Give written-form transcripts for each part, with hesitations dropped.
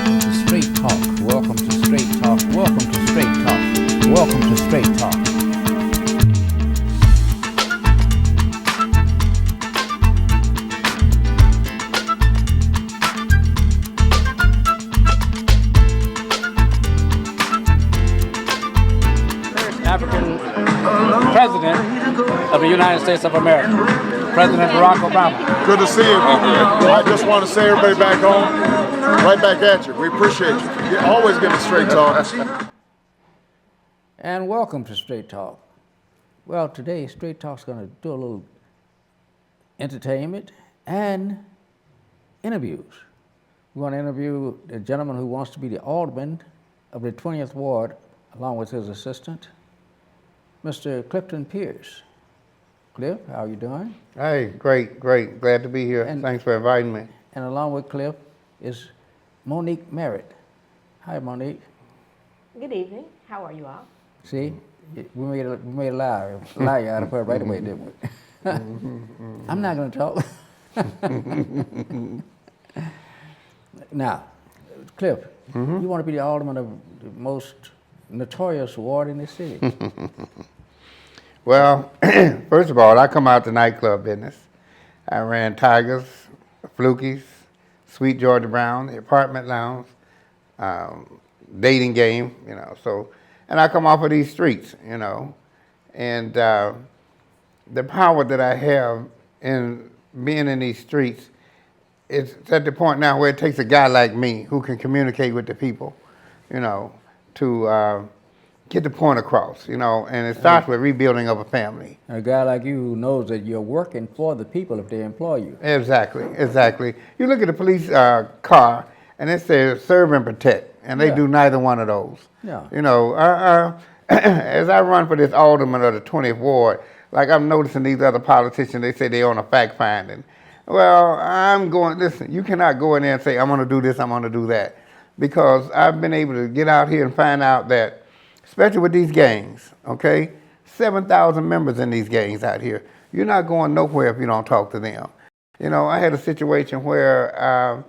Welcome to Straight Talk. Welcome to Straight Talk. Welcome to Straight Talk. Welcome to Straight Talk. African president of the United States of America, President Barack Obama. Good to see you. I just want to say everybody back home, right back at you. We appreciate you. You always give us straight talk. And welcome to Straight Talk. Well, today Straight Talk's going to do a little entertainment and interviews. We're going to interview a gentleman who wants to be the alderman of the 20th Ward, along with his assistant, Mr. Clifton Pierce. Cliff, how are you doing? Hey, great. Glad to be here. And- Thanks for inviting me. And along with Cliff is Monique Merritt. Hi, Monique. Good evening. How are you all? See, we made a lie out of her right away, didn't we? I'm not going to talk. Now, Cliff, you want to be the alderman of the most notorious ward in the city. Well, first of all, I come out the nightclub business. I ran Tigers, Flukies, Sweet Georgia Brown, the Apartment Lounge, Dating Game, and I come off of these streets, and the power that I have in being in these streets, it's at the point now where it takes a guy like me who can communicate with the people, to get the point across, and it starts with rebuilding of a family. A guy like you who knows that you're working for the people if they employ you. Exactly. You look at the police car, and it says serve and protect, and they Yeah. do neither one of those. Yeah. As I run for this alderman of the 20th Ward, like I'm noticing these other politicians, they say they're on a fact finding. Well, listen, you cannot go in there and say, I'm going to do this, I'm going to do that. Because I've been able to get out here and find out that, especially with these gangs, okay, 7,000 members in these gangs out here. You're not going nowhere if you don't talk to them. I had a situation where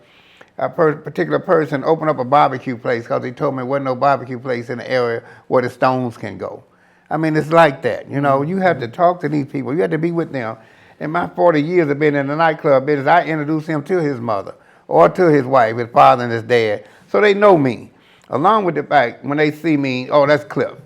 a particular person opened up a barbecue place because he told me there wasn't no barbecue place in the area where the Stones can go. I mean, it's like that, You have to talk to these people. You have to be with them. In my 40 years of being in the nightclub business, I introduced him to his mother or to his wife, his father and his dad. So they know me. Along with the fact, when they see me, oh, that's Cliff.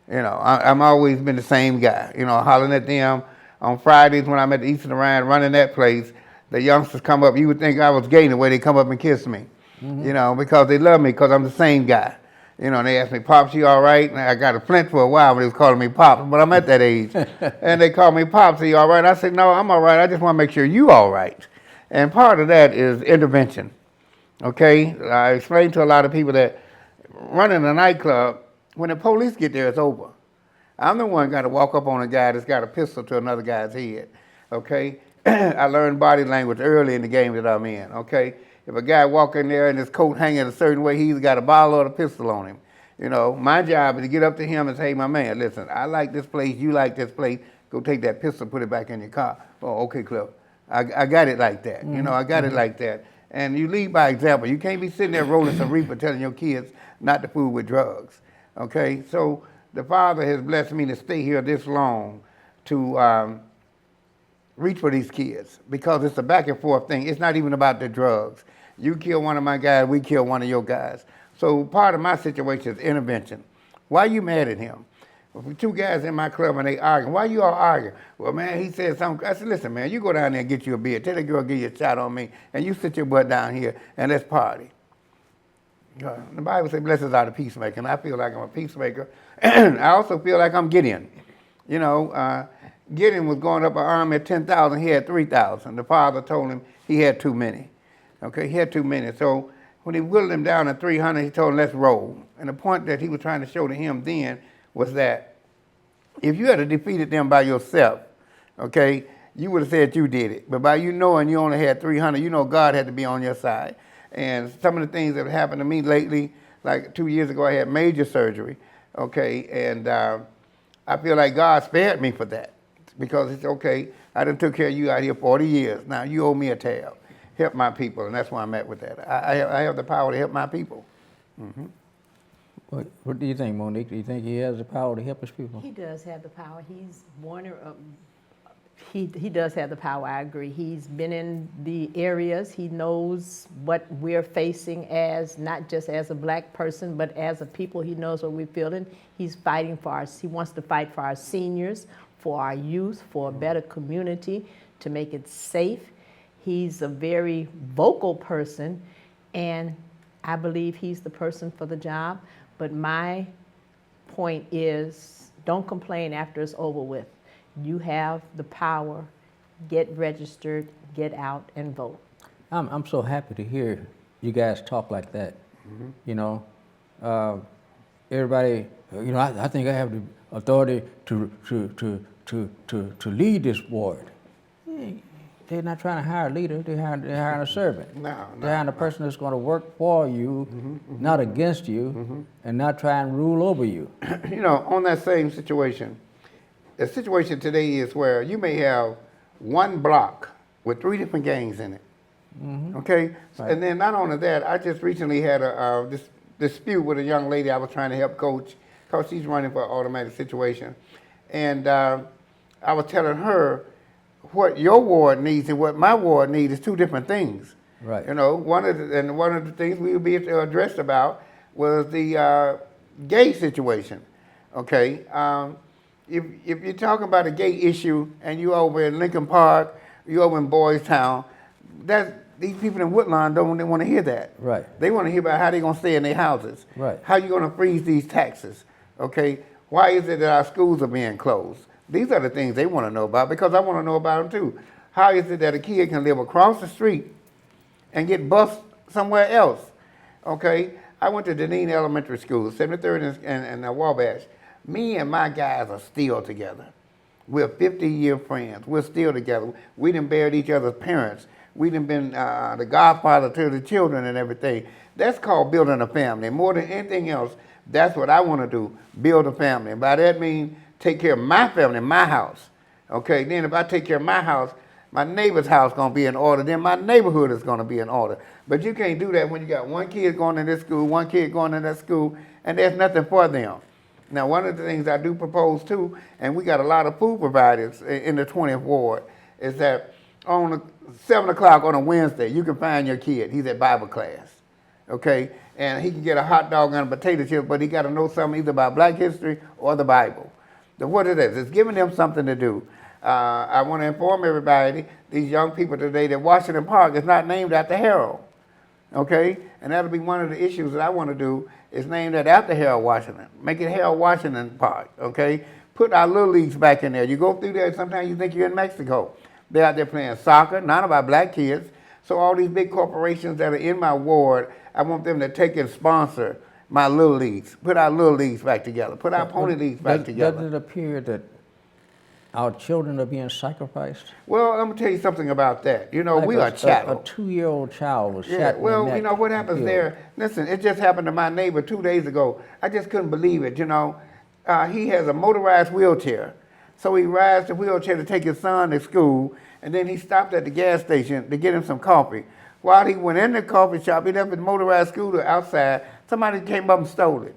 I'm always been the same guy, hollering at them. On Fridays when I'm at the Eastern Rand running that place, the youngsters come up. You would think I was gay the way they come up and kiss me, because they love me because I'm the same guy. And they ask me, Pops, you all right? And I got a flint for a while when they was calling me Pops, but I'm at that age. And they call me Pops, are you all right? I said, no, I'm all right. I just want to make sure you all right. And part of that is intervention, okay? I explained to a lot of people that running a nightclub, when the police get there, it's over. I'm the one got to walk up on a guy that's got a pistol to another guy's head, okay? I learned body language early in the game that I'm in, okay? If a guy walk in there and his coat hanging a certain way, he's got a bottle or a pistol on him. My job is to get up to him and say, hey, my man, listen, I like this place, you like this place, go take that pistol, put it back in your car. Oh, okay, Cliff. I got it like that, I got it like that. And you lead by example. You can't be sitting there rolling some reefer telling your kids not to fool with drugs, okay? So the Father has blessed me to stay here this long to reach for these kids because it's a back and forth thing. It's not even about the drugs. You kill one of my guys, we kill one of your guys. So part of my situation is intervention. Why are you mad at him? If two guys in my club and they arguing, why you all arguing? Well, man, he said something. I said, listen, man, you go down there and get you a beer. Tell the girl, give you a shot on me, and you sit your butt down here and let's party. The Bible says, blessed are the peacemaker, and I feel like I'm a peacemaker. I also feel like I'm Gideon. Gideon was going up an army of 10,000, he had 3,000. The Father told him he had too many. Okay, he had too many. So when he whittled him down to 300, he told him, let's roll. And the point that he was trying to show to him then was that if you had defeated them by yourself, okay, you would have said you did it. But by you knowing you only had 300, God had to be on your side. And some of the things that have happened to me lately, like 2 years ago, I had major surgery, okay, and I feel like God spared me for that because it's okay. I done took care of you out here 40 years. Now you owe me a tab. help my people, and that's why I'm at with that. I have the power to help my people. What do you think, Monique? Do you think he has the power to help his people? He does have the power. He's one. He does have the power. I agree. He's been in the areas. He knows what we're facing as not just as a black person, but as a people. He knows what we're feeling. He's fighting for us. He wants to fight for our seniors, for our youth, for a better community, to make it safe. He's a very vocal person, and I believe he's the person for the job. But my point is, don't complain after it's over with. You have the power. Get registered, get out, and vote. I'm so happy to hear you guys talk like that. You know, everybody. You know, I think I have the authority to lead this ward. They're not trying to hire a leader. They're hiring a servant. They're hiring a person that's going to work for you, not against you, and not try and rule over you. You know, on that same situation, the situation today is where you may have one block with 3 different gangs in it. Okay? Right. And then not only that, I just recently had this dispute with a young lady I was trying to help coach because she's running for an automatic situation. And I was telling her what your ward needs and what my ward needs is 2 different things. Right. You know, one of the things we would be addressed about was the gay situation. Okay? If you're talking about a gay issue and you over in Lincoln Park, you over in Boys Town, these people in Woodlawn don't want to hear that. Right. They want to hear about how they're going to stay in their houses. Right. How you going to freeze these taxes. Okay? Why is it that our schools are being closed? These are the things they want to know about because I want to know about them too. How is it that a kid can live across the street and get bused somewhere else? Okay? I went to Deneen Elementary School, 73rd and Wabash. Me and my guys are still together. We're 50-year friends. We're still together. We done buried each other's parents. We done been the godfather to the children and everything. That's called building a family. More than anything else, that's what I want to do, build a family. And by that means, take care of my family, my house. Okay, then if I take care of my house, my neighbor's house going to be in order. Then my neighborhood is going to be in order. But you can't do that when you got one kid going to this school, one kid going to that school, and there's nothing for them. Now, one of the things I do propose too, and we got a lot of food providers in the 20th Ward, is that on 7 o'clock on a Wednesday, you can find your kid. He's at Bible class, okay? And he can get a hot dog and a potato chip, but he got to know something either about Black history or the Bible. So what it is, it's giving them something to do. I want to inform everybody, these young people today, that Washington Park is not named after Harold, okay? And that'll be one of the issues that I want to do, is named that after Harold Washington. Make it Harold Washington Park, okay? Put our little leagues back in there. You go through there, sometimes you think you're in Mexico. They're out there playing soccer, none of our black kids. So all these big corporations that are in my ward, I want them to take and sponsor my little leagues. Put our little leagues back together. Put our pony leagues back together. Doesn't it appear that our children are being sacrificed? Well, I'm going to tell you something about that. You know, Like we are chattel. A 2-year-old child was shot Yeah, in the well, neck you know what and happens killed. there? Listen, it just happened to my neighbor 2 days ago. I just couldn't believe it, you know. He has a motorized wheelchair. So he rides the wheelchair to take his son to school, and then he stopped at the gas station to get him some coffee. While he went in the coffee shop, he left his motorized scooter outside. Somebody came up and stole it.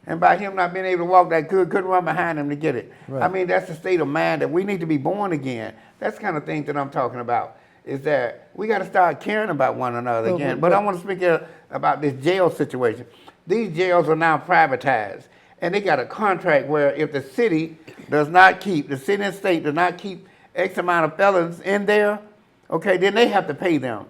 And by him not being able to walk that good, couldn't run behind him to get it. Right. I mean, that's the state of mind that we need to be born again. That's the kind of thing that I'm talking about, is that we got to start caring about one another again. But I want to speak here about this jail situation. These jails are now privatized. And they got a contract where if the city does not keep, the city and state does not keep X amount of felons in there, okay, then they have to pay them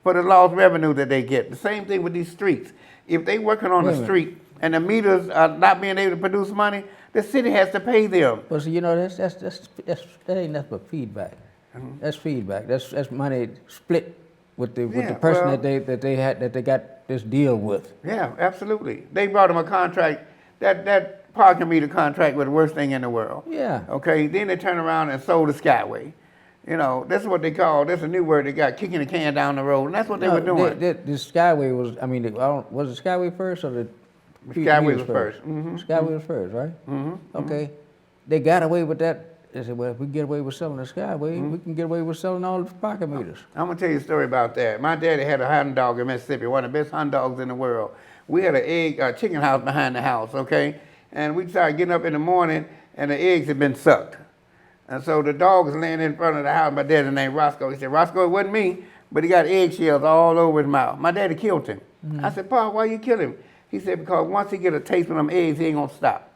for the lost revenue that they get. The same thing with these streets. If they working on the street and the meters are not being able to produce money, the city has to pay them. Well, so, you know, that ain't nothing but feedback. That's feedback. That's money split with the person well, that they got this deal with. Yeah, absolutely. They brought them a contract. That parking meter contract was the worst thing in the world. Yeah. Okay, then they turned around and sold the Skyway. You know, that's what they call, that's a new word they got, kicking the can down the road, and that's what they were doing. The Skyway was, I mean, was the Skyway first or the Skyway was first. Skyway was first, right? Okay. They got away with that they said, well, if we get away with selling the Skyway, we can get away with selling all the pocket meters. I'm gonna tell you a story about that. My daddy had a hound dog in Mississippi, one of the best hound dogs in the world. We had a chicken house behind the house, okay? And we started getting up in the morning, and the eggs had been sucked. And so the dog was laying in front of the house. My daddy named Roscoe. He said, Roscoe, it wasn't me, but he got eggshells all over his mouth. My daddy killed him. I said, Pa, why you kill him? He said, because once he get a taste of them eggs, he ain't gonna stop.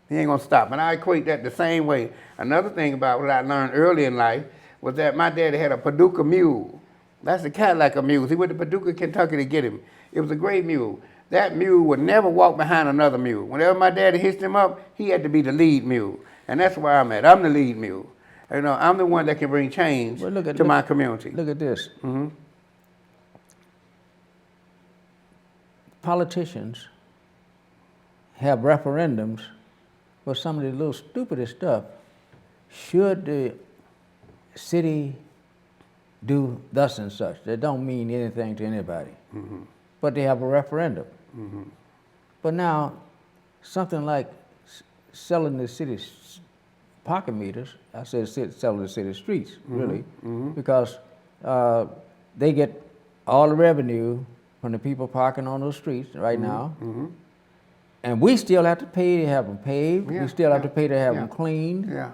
He ain't gonna stop. And I equate that the same way. Another thing about what I learned early in life was that my daddy had a Paducah mule. That's a Cadillac of mules. He went to Paducah, Kentucky to get him. It was a great mule. That mule would never walk behind another mule. Whenever my daddy hitched him up, he had to be the lead mule. And that's where I'm at. I'm the lead mule. You know, I'm the one that can bring change to my community. Look at this. Politicians have referendums for some of the little stupidest stuff. Should the city do thus and such? That don't mean anything to anybody. But they have a referendum. But now, something like selling the city's pocket meters, I said selling the city streets, really, because they get all the revenue from the people parking on those streets right now. And we still have to pay to have them paved. We still have to pay to have them cleaned. Yeah.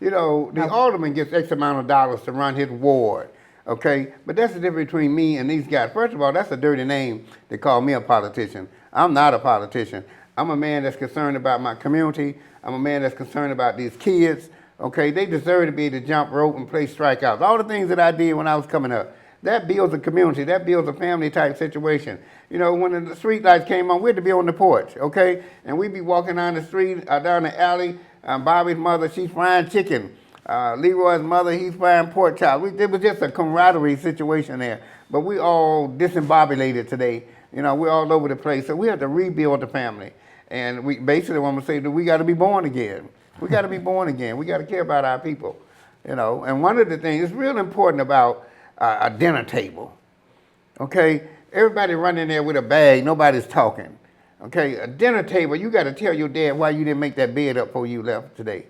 You know, the alderman gets X amount of dollars to run his ward, okay? But that's the difference between me and these guys. First of all, that's a dirty name to call me a politician. I'm not a politician. I'm a man that's concerned about my community. I'm a man that's concerned about these kids, okay? They deserve to be able to jump rope and play strikeouts. All the things that I did when I was coming up. That builds a community. That builds a family type situation. You know, when the street lights came on, we had to be on the porch, okay? And we'd be walking down the street, down the alley. Bobby's mother, she's frying chicken. Leroy's mother, he's frying pork chops. It was just a camaraderie situation there. But we all disembobulated today. You know, we're all over the place. So we have to rebuild the family. And we basically want to say that we got to be born again. We got to be born again. We got to care about our people. You know, and one of the things, it's real important about a dinner table, okay? Everybody running there with a bag, nobody's talking, okay? A dinner table, you got to tell your dad why you didn't make that bed up before you left today.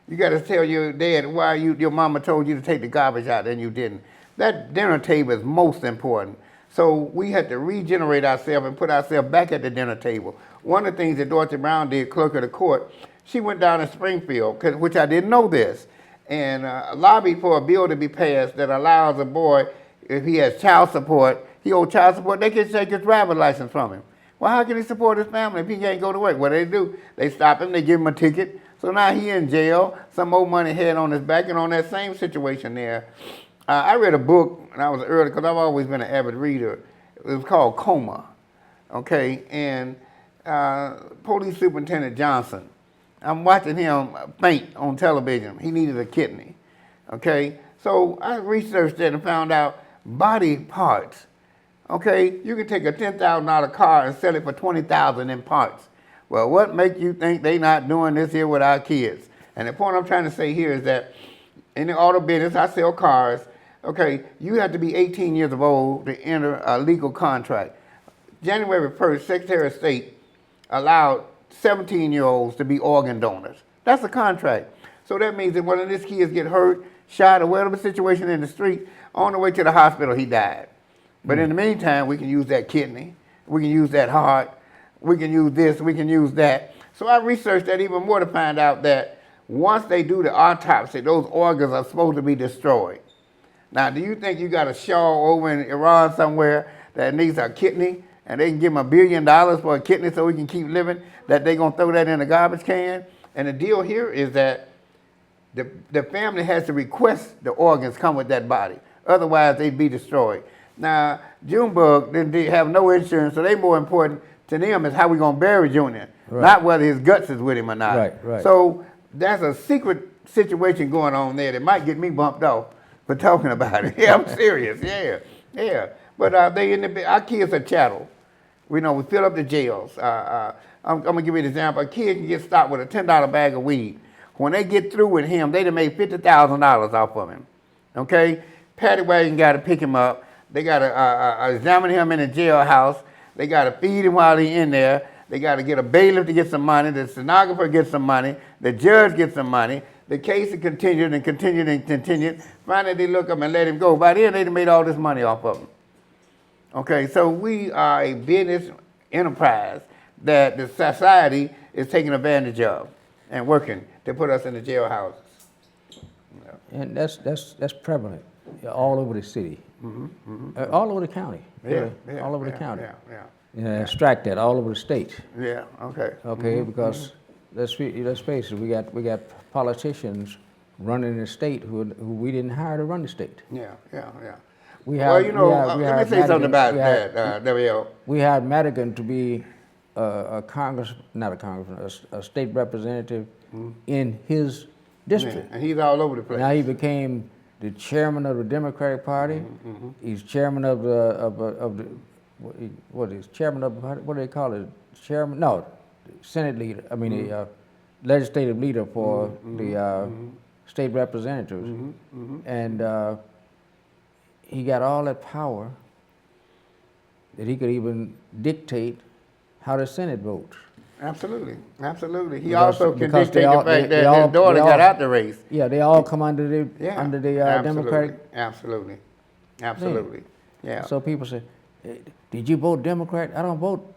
You got to tell your dad why your mama told you to take the garbage out and you didn't. That dinner table is most important. So we had to regenerate ourselves and put ourselves back at the dinner table. One of the things that Dorothy Brown did, clerk of the court, she went down to Springfield, which I didn't know this, and lobbied for a bill to be passed that allows a boy, if he has child support, he owes child support, they can take his driver's license from him. Well, how can he support his family if he can't go to work? What do? They stop him, they give him a ticket. So now he in jail, some old money head on his back, and on that same situation there, I read a book when I was early, because I've always been an avid reader. It was called Coma, okay? And Police Superintendent Johnson, I'm watching him faint on television. He needed a kidney, okay? So I researched that and found out body parts, okay? You can take a $10,000 car and sell it for $20,000 in parts. Well, what makes you think they not doing this here with our kids? And the point I'm trying to say here is that in the auto business, I sell cars, okay? You have to be 18 years of old to enter a legal contract. January 1st, Secretary of State allowed 17-year-olds to be organ donors. That's a contract. So that means that one of these kids get hurt, shot, or whatever situation in the street, on the way to the hospital, he died. But in the meantime, we can use that kidney, we can use that heart, we can use this, we can use that. So I researched that even more to find out that once they do the autopsy, those organs are supposed to be destroyed. Now, do you think you got a Shaw over in Iran somewhere that needs a kidney, and they can give him $1 billion for a kidney so he can keep living, that they're going to throw that in the garbage can? And the deal here is that the family has to request the organs come with that body. Otherwise, they'd be destroyed. Now, Junebug didn't have no insurance, so they more important to them is how we going to bury Junior, not whether his guts is with him or not. Right. So there's a secret situation going on there that might get me bumped off for talking about it. Yeah, I'm serious. Yeah. But our kids are chattel. We fill up the jails. I'm going to give you an example. A kid can get stopped with a $10 bag of weed. When they get through with him, they done made $50,000 off of him. Okay? Paddy wagon got to pick him up. They got to examine him in the jailhouse. They got to feed him while he's in there. They got to get a bailiff to get some money. The stenographer gets some money. The judge gets some money. The case continued and continued and continued. Finally, they look up and let him go. By then, they made all this money off of him. Okay, so we are a business enterprise that the society is taking advantage of and working to put us in the jailhouses. And that's prevalent all over the city, all over the county, really, all over the county. Yeah, extract that all over the state. Yeah, okay. Okay, because let's face it, we got politicians running the state who we didn't hire to run the state. Yeah. We Well, hired- you know, we hired- we let me hired say something Madigan- about we hired- that, W.L. We hired Madigan to be not a congressman, a state representative in his district. And he's all over the place. Now he became the chairman of the Democratic Party. He's chairman of the what is chairman of what do they call it? Chairman? No, Senate leader. I mean the legislative leader for the state representatives, and he got all that power that he could even dictate how the Senate votes. Absolutely. He Because- also can because dictate they all- the fact they that all- his daughter they got all- out the race. Yeah, they all come under the Yeah. Democratic. Absolutely. Yeah. So people say, "Did you vote Democrat?" I don't vote.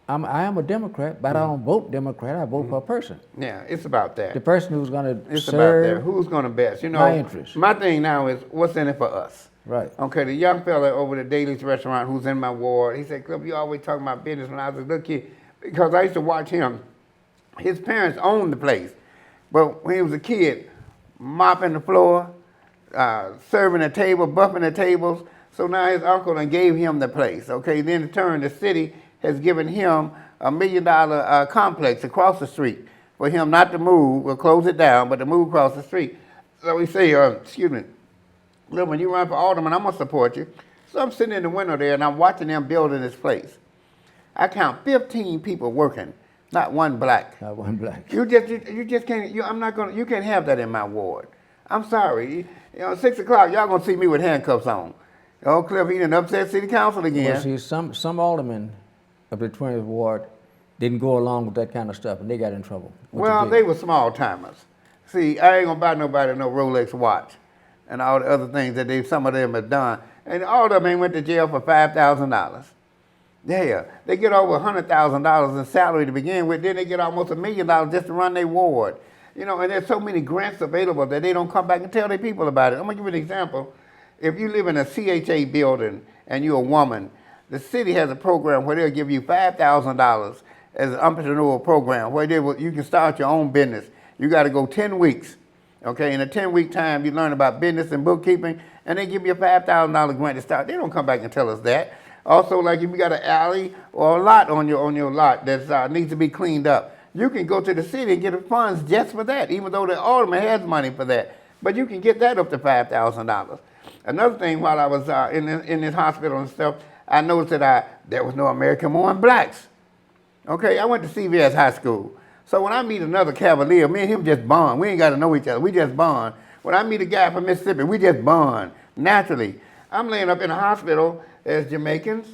I am a Democrat, but I don't vote Democrat. I vote for a person. Yeah, it's about that. The person who's going to It's about that. serve. Who's going to best? You know, my interest. My thing now is what's in it for us. Right. Okay, the young fella over at Daly's restaurant who's in my ward, he said, "Cliff, you always talking about business." When I was a little kid, because I used to watch him. His parents owned the place, but when he was a kid, mopping the floor, serving the table, buffing the tables. So now his uncle done gave him the place. Okay, then in turn, the city has given him $1 million complex across the street for him not to move or close it down, but to move across the street. So we say, excuse me, look, when you run for alderman, I'm gonna support you. So I'm sitting in the window there and I'm watching them building this place. I count 15 people working, not one black. Not one black. You just can't. You can't have that in my ward. I'm sorry. You know, 6 o'clock, y'all gonna see me with handcuffs on. Oh, Cliff, he done upset city council again. Well, see, some aldermen of the 20th ward didn't go along with that kind of stuff, and they got in trouble. Well, they were small timers. See, I ain't gonna buy nobody no Rolex watch and all the other things that some of them have done. And all of them went to jail for $5,000. Yeah, they get over $100,000 in salary to begin with, then they get almost $1 million just to run their ward. You know, and there's so many grants available that they don't come back and tell their people about it. I'm gonna give you an example. If you live in a CHA building and you're a woman, the city has a program where they'll give you $5,000 as an entrepreneurial program where you can start your own business. You got to go 10 weeks. Okay, in a 10-week time, you learn about business and bookkeeping, and they give you a $5,000 grant to start. They don't come back and tell us that. Also, like if you got an alley or a lot on your lot that needs to be cleaned up, you can go to the city and get the funds just for that, even though the alderman has money for that. But you can get that up to $5,000. Another thing, while I was in this hospital and stuff, I noticed that there was no American-born blacks. Okay, I went to CVS High School. So when I meet another Cavalier, me and him just bond. We ain't got to know each other. We just bond. When I meet a guy from Mississippi, we just bond naturally. I'm laying up in a hospital as Jamaicans,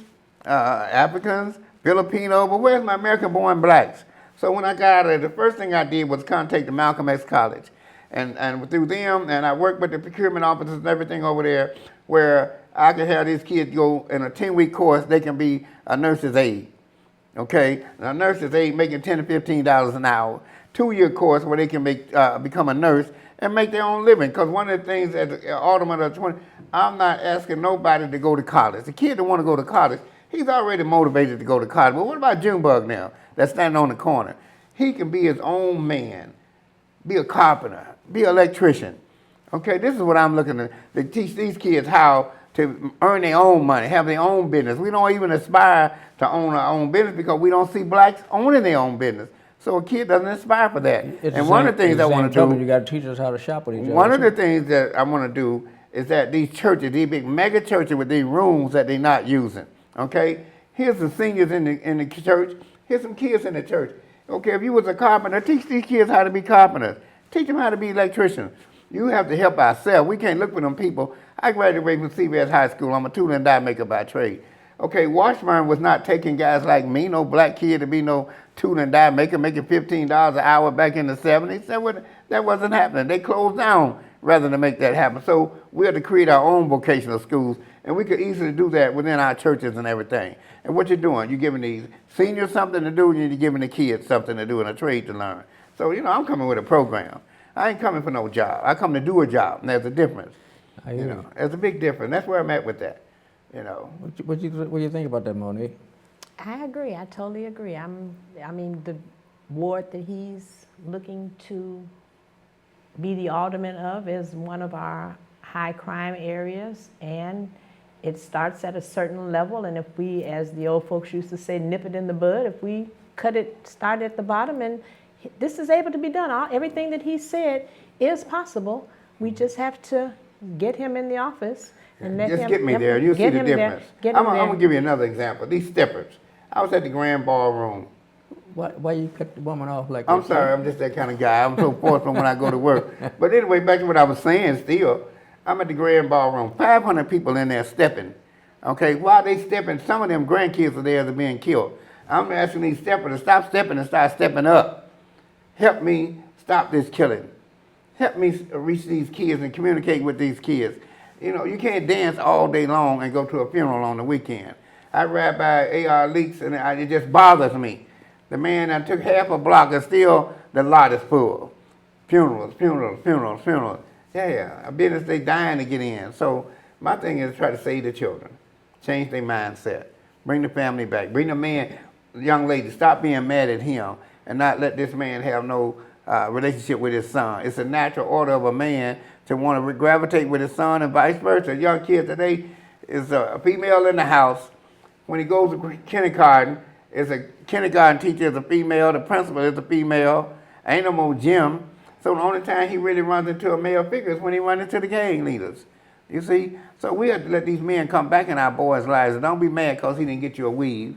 Africans, Filipino, but where's my American-born blacks? So when I got out of there, the first thing I did was contact the Malcolm X College. And through them, and I worked with the procurement officers and everything over there, where I could have these kids go in a 10-week course, they can be a nurse's aide. Okay, a nurse's aide making $10 to $15 an hour. 2-year course where they can become a nurse and make their own living. Because one of the things as an alderman of 20, I'm not asking nobody to go to college. The kid that want to go to college, he's already motivated to go to college. But what about Junebug now, that's standing on the corner? He can be his own man, be a carpenter, be an electrician. Okay, this is what I'm looking at, to teach these kids how to earn their own money, have their own business. We don't even aspire to own our own business because we don't see blacks owning their own business. So a kid doesn't aspire for that. And one of the things I want to do, you got to teach us how to shop with each other. one of the things that I want to do is that these churches, these big mega churches with these rooms that they're not using, okay? Here's some seniors in the church. Here's some kids in the church. Okay, if you was a carpenter, teach these kids how to be carpenters. Teach them how to be electricians. You have to help ourselves. We can't look for them people. I graduated from CVS High School. I'm a tool and die maker by trade. Okay, Washburn was not taking guys like me, no black kid to be no tool and die maker, making $15 an hour back in the 70s. That wasn't happening. They closed down rather than make that happen. So we had to create our own vocational schools, and we could easily do that within our churches and everything. And what you're doing, you're giving these seniors something to do, and you're giving the kids something to do and a trade to learn. So, I'm coming with a program. I ain't coming for no job. I come to do a job, and there's a difference. I hear you. There's a big difference. That's where I'm at with that. What you think about that, Monique? I agree. I totally agree. I mean, the ward that he's looking to be the alderman of is one of our high crime areas, and it starts at a certain level. And if we, as the old folks used to say, nip it in the bud, if we start at the bottom, and this is able to be done. Everything that he said is possible. We just have to get him in the office and let him. Just get me there. You'll see the difference. I'm going to give you another example. These steppers. I was at the Grand Ballroom. Why you cut the woman off like I'm that? sorry, I'm just that kind of guy. I'm so forceful when I go to work. But anyway, back to what I was saying still. I'm at the Grand Ballroom. 500 people in there stepping. Okay, while they stepping, some of them grandkids are there that are being killed. I'm asking these steppers to stop stepping and start stepping up. Help me stop this killing. Help me reach these kids and communicate with these kids. You can't dance all day long and go to a funeral on the weekend. I ride by AR Leaks and it just bothers me. The man, I took half a block and still the lot is full. Funerals. Yeah, a business they dying to get in. So my thing is try to save the children. Change their mindset. Bring the family back. Bring the man, young lady, stop being mad at him and not let this man have no relationship with his son. It's a natural order of a man to want to gravitate with his son and vice versa. A young kid today is a female in the house. When he goes to kindergarten, it's a kindergarten teacher is a female, the principal is a female, ain't no more gym. So the only time he really runs into a male figure is when he runs into the gang leaders. You see? So we have to let these men come back in our boys' lives. And don't be mad because he didn't get you a weave.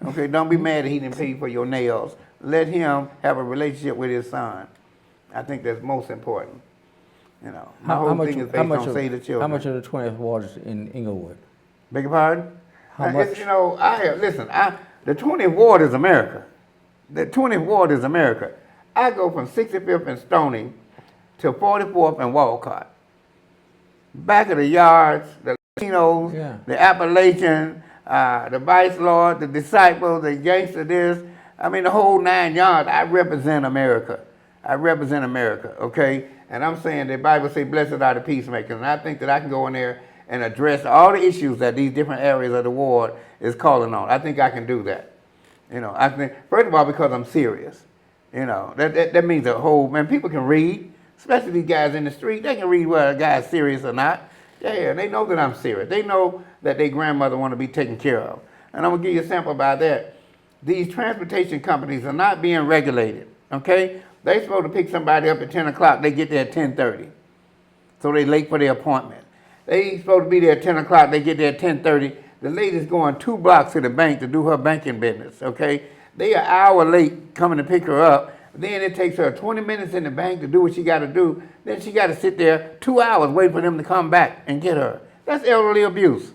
Okay, don't be mad that he didn't pay for your nails. Let him have a relationship with his son. I think that's most important. My whole thing is based on save the children. How much of the 20th ward is in Inglewood? Beg your pardon? How much? The 20th ward is America. The 20th ward is America. I go from 65th and Stony to 44th and Walcott. Back of the yards, the Latinos, the Appalachian, the Vice Lord, the Disciples, the gangster this. I mean, the whole 9 yards. I represent America. Okay? And I'm saying the Bible says, blessed are the peacemakers. And I think that I can go in there and address all the issues that these different areas of the ward is calling on. I think I can do that. I think, first of all, because I'm serious. That means the whole, man, people can read, especially these guys in the street. They can read whether a guy's serious or not. Yeah, they know that I'm serious. They know that their grandmother want to be taken care of. And I'm going to give you a sample about that. These transportation companies are not being regulated, okay? They're supposed to pick somebody up at 10 o'clock. They get there at 10:30. So they're late for their appointment. They supposed to be there at 10 o'clock. They get there at 10:30. The lady's going 2 blocks to the bank to do her banking business, okay? They are an hour late coming to pick her up. Then it takes her 20 minutes in the bank to do what she got to do. Then she got to sit there 2 hours waiting for them to come back and get her. That's elderly abuse.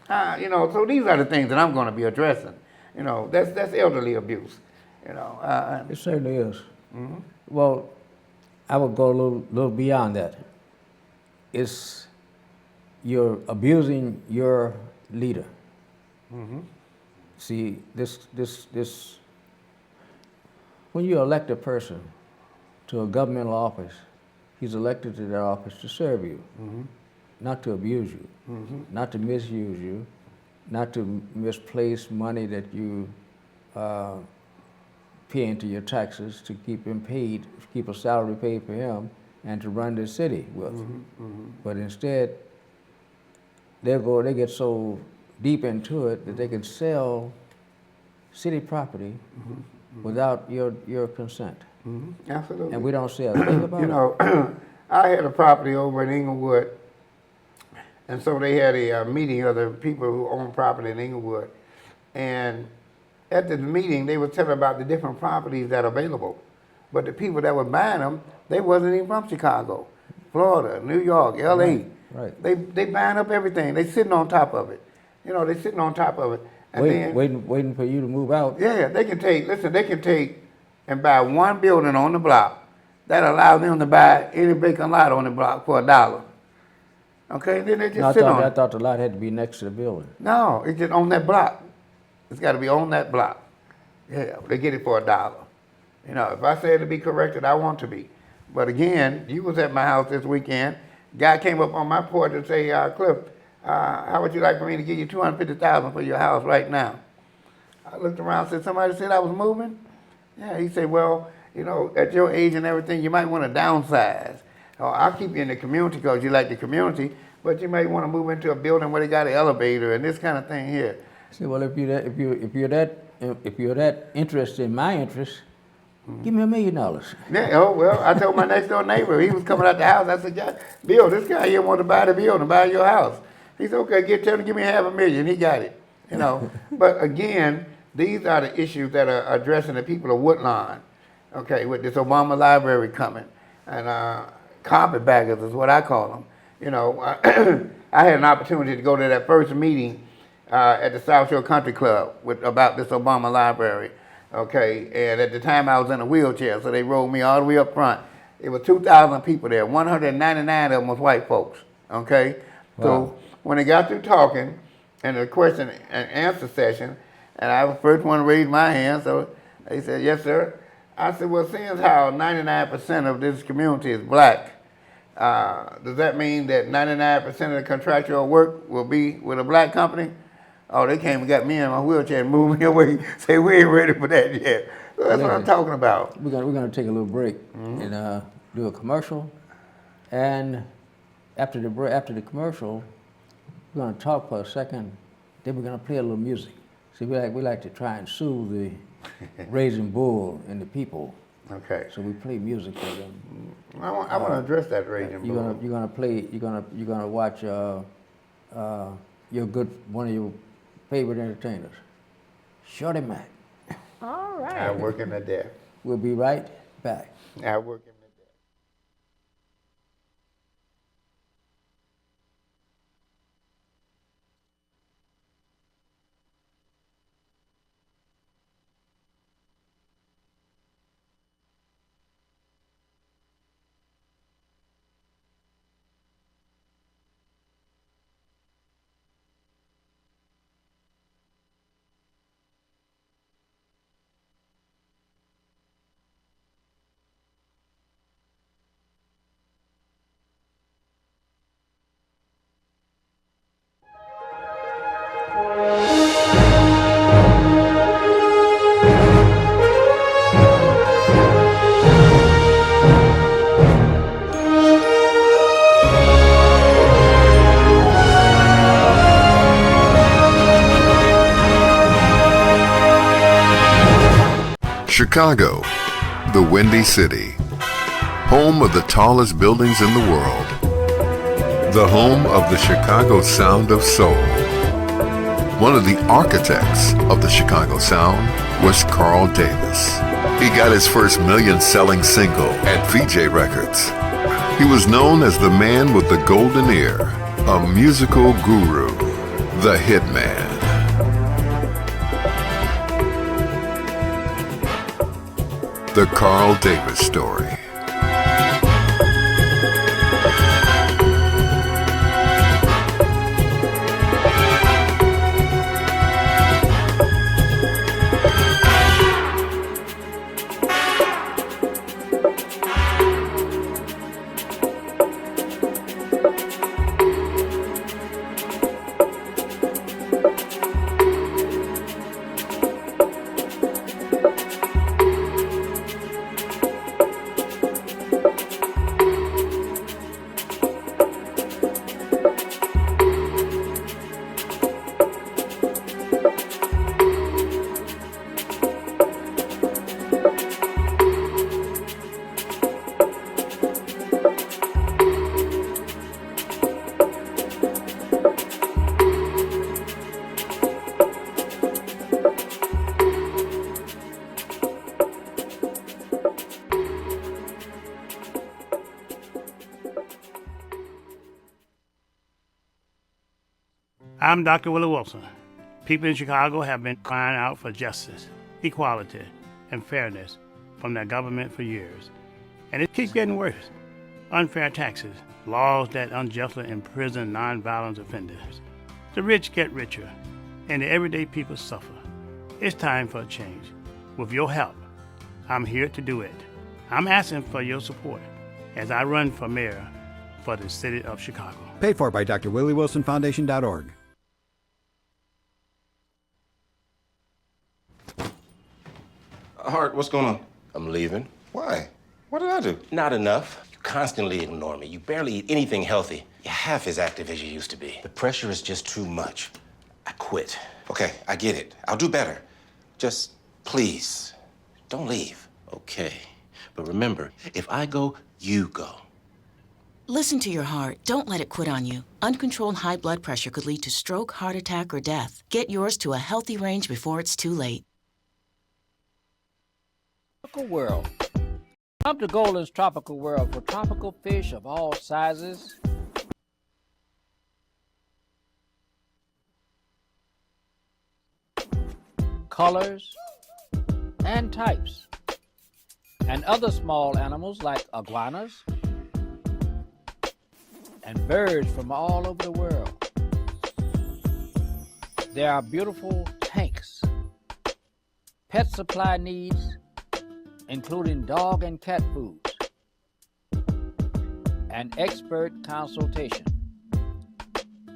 So these are the things that I'm going to be addressing. That's elderly abuse. It certainly is. Mm-hmm. Well, I would go a little beyond that. You're abusing your leader. Mm-hmm. See, this. When you elect a person to a governmental office, he's elected to that office to serve you, not to abuse you, not to misuse you, not to misplace money that you pay into your taxes to keep him paid, keep a salary paid for him, and to run the city with. But instead, they get so deep into it that they can sell city property without your consent. Absolutely. And we don't say a thing about it. I had a property over in Inglewood, and so they had a meeting of the people who own property in Inglewood. And at the meeting, they were telling about the different properties that are available. But the people that were buying them, they wasn't even from Chicago, Florida, New York, LA. Right. They buying up everything. They sitting on top of it. You know, they're sitting on top of it. And then, waiting for you to move out. yeah, they can take and buy one building on the block that allows them to buy any vacant lot on the block for $1. Okay, then they just No, sit on I it. thought the lot had to be next to the building. No, it's just on that block. It's got to be on that block. Yeah, they get it for $1. You know, if I say to be corrected, I want to be. But again, you was at my house this weekend. Guy came up on my porch and say, Cliff, how would you like for me to give you $250,000 for your house right now? I looked around and said, somebody said I was moving? Yeah, he said, well, you know, at your age and everything, you might want to downsize. Or I'll keep you in the community because you like the community, but you might want to move into a building where they got an elevator and this kind of thing here. I said, well, if you're that interested in my interest, give me $1 million. Yeah, oh, well, I told my next door neighbor, he was coming out the house, I said, yeah, Bill, this guy here want to buy the building, buy your house. He said, okay, tell him to give me $500,000. He got it, you know. But again, these are the issues that are addressing the people of Woodlawn, okay, with this Obama library coming. And carpetbaggers is what I call them. You know, I had an opportunity to go to that first meeting at the South Shore Country Club about this Obama library, okay? And at the time I was in a wheelchair, so they rolled me all the way up front. It was 2,000 people there, 199 of them was white folks, okay? Wow. So when they got through talking, and the question and answer session, and I was the first one to raise my hand, so they said, yes, sir. I said, well, seeing how 99% of this community is black, does that mean that 99% of the contractual work will be with a black company? Oh, they came and got me in my wheelchair and moved me away. Say, we ain't ready for that yet. So that's what I'm talking about. We're gonna take a little break and do a commercial, and after the commercial, we're gonna talk for a second. Then we're gonna play a little music. See, we like to try and soothe the raising bull in the people. Okay. So we play music for them. I want to address that raging bull. You're gonna watch one of your favorite entertainers, Shorty Mac. All right. I work in the death. We'll be right back. I work in the death. Chicago, the Windy City, home of the tallest buildings in the world, the home of the Chicago Sound of Soul. One of the architects of the Chicago Sound was Carl Davis. He got his first million-selling single at VJ Records. He was known as the man with the golden ear, a musical guru, the hitman. The Carl Davis Story. I'm Dr. Willie Wilson. People in Chicago have been crying out for justice, equality, and fairness from their government for years. And it keeps getting worse. Unfair taxes, laws that unjustly imprison nonviolent offenders. The rich get richer, and the everyday people suffer. It's time for a change. With your help, I'm here to do it. I'm asking for your support as I run for mayor for the city of Chicago. Paid for by drwilliewilsonfoundation.org. Hart, what's going on? I'm leaving. Why? What did I do? Not enough. You constantly ignore me. You barely eat anything healthy. You're half as active as you used to be. The pressure is just too much. I quit. Okay, I get it. I'll do better. Just please, don't leave. Okay. But remember, if I go, you go. Listen to your heart. Don't let it quit on you. Uncontrolled high blood pressure could lead to stroke, heart attack, or death. Get yours to a healthy range before it's too late. Tropical World. Come to Golden's Tropical World for tropical fish of all sizes, colors, and types, and other small animals like iguanas and birds from all over the world. There are beautiful tanks, pet supply needs, including dog and cat foods, and expert consultation.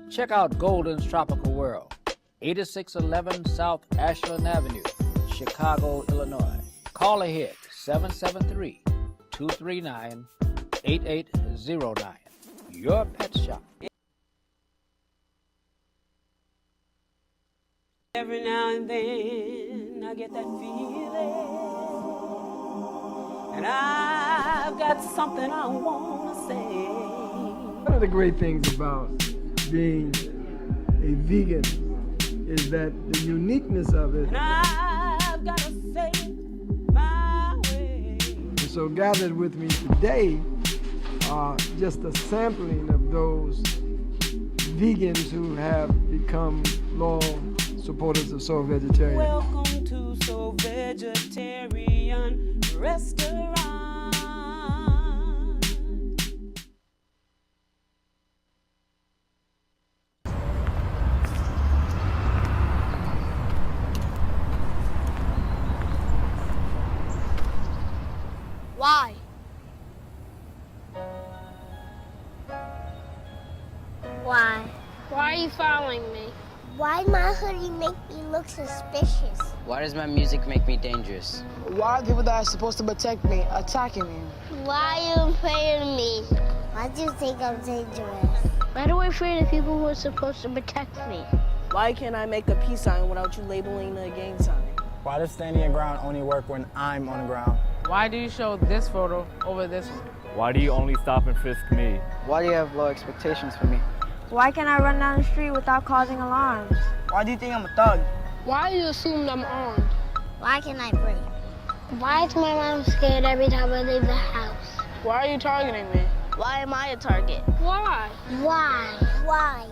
Check out Golden's Tropical World, 8611 South Ashland Avenue, Chicago, Illinois. Call ahead, 773-239-8809. Your pet shop. Every now and then I get that feeling, and I've got something I want to say. One of the great things about being a vegan is that the uniqueness of it. And I've got to say it my way. And so gathered with me today are just a sampling of those vegans who have become loyal supporters of Soul Vegetarian. Welcome to Soul Vegetarian Restaurant. Why? Why? Why are you following me? Why my hoodie make me look suspicious? Why does my music make me dangerous? Why are people that are supposed to protect me attacking me? Why are you afraid of me? Why do you think I'm dangerous? Why do I afraid of people who are supposed to protect me? Why can't I make a peace sign without you labeling the gang sign? Why does standing your ground only work when I'm on the ground? Why do you show this photo over this one? Why do you only stop and frisk me? Why do you have low expectations for me? Why can't I run down the street without causing alarms? Why do you think I'm a thug? Why do you assume I'm armed? Why can I breathe? Why is my mom scared every time I leave the house? Why are you targeting me? Why am I a target? Why? Why? Why?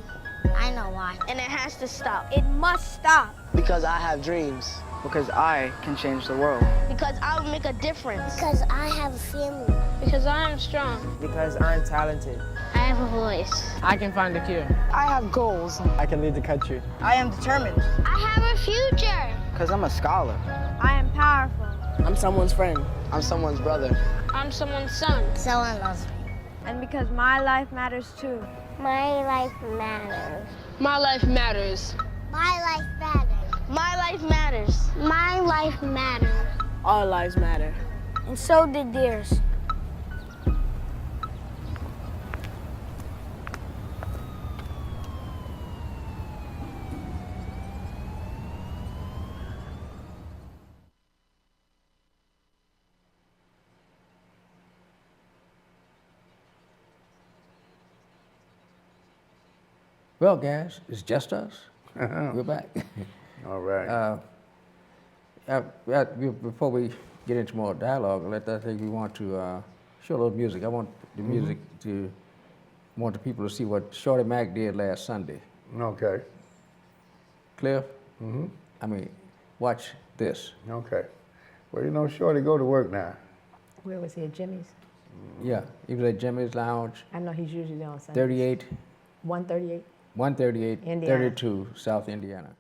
I know why. And it has to stop. It must stop. Because I have dreams. Because I can change the world. Because I will make a difference. Because I have a family. Because I am strong. Because I'm talented. I have a voice. I can find a cure. I have goals. I can lead the country. I am determined. I have a future. Because I'm a scholar. I am powerful. I'm someone's friend. I'm someone's brother. I'm someone's son. Someone loves me. And because my life matters too. My life matters. My life matters. My life matters. My life matters. My life matters. Our lives matter. And so did theirs. Well, guys, it's just us. We're back. All right. Before we get into more dialogue, I think we want to show a little music. I want the music to want the people to see what Shorty Mac did last Sunday. Okay. Cliff, I mean, watch this. Okay. Well, you know, Shorty go to work now. Where was he, at Jimmy's? Yeah, he was at Jimmy's Lounge, I know he's usually there on Sundays. 38, 138. 138, Indiana. 32, South Indiana.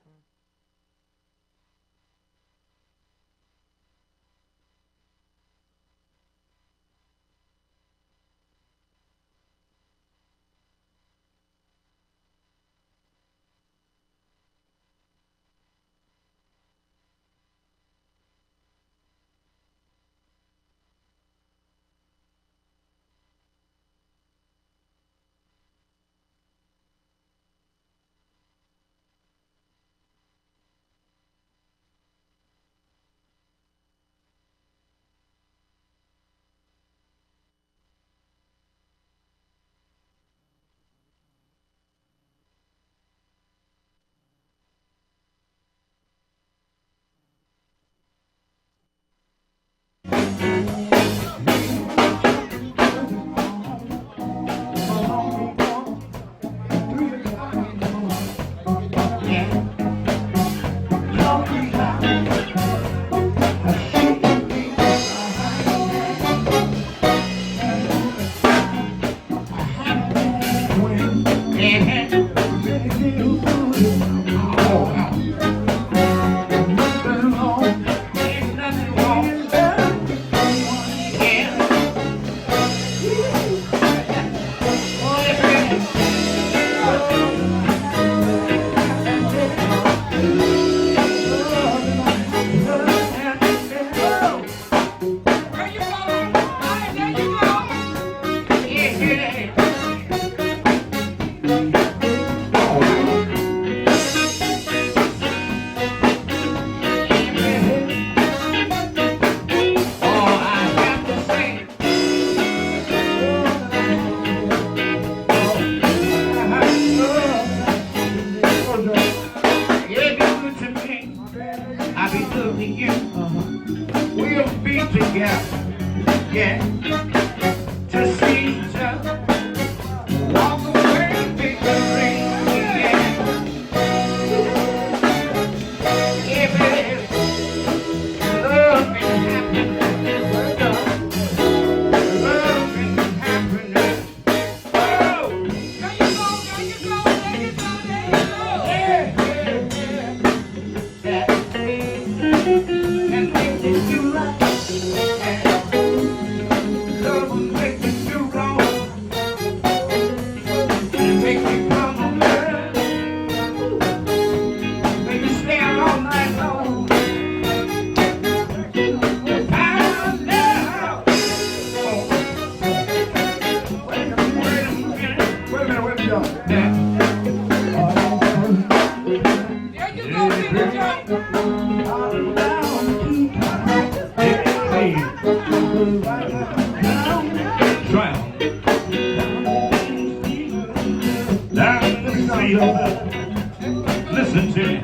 Listen to me.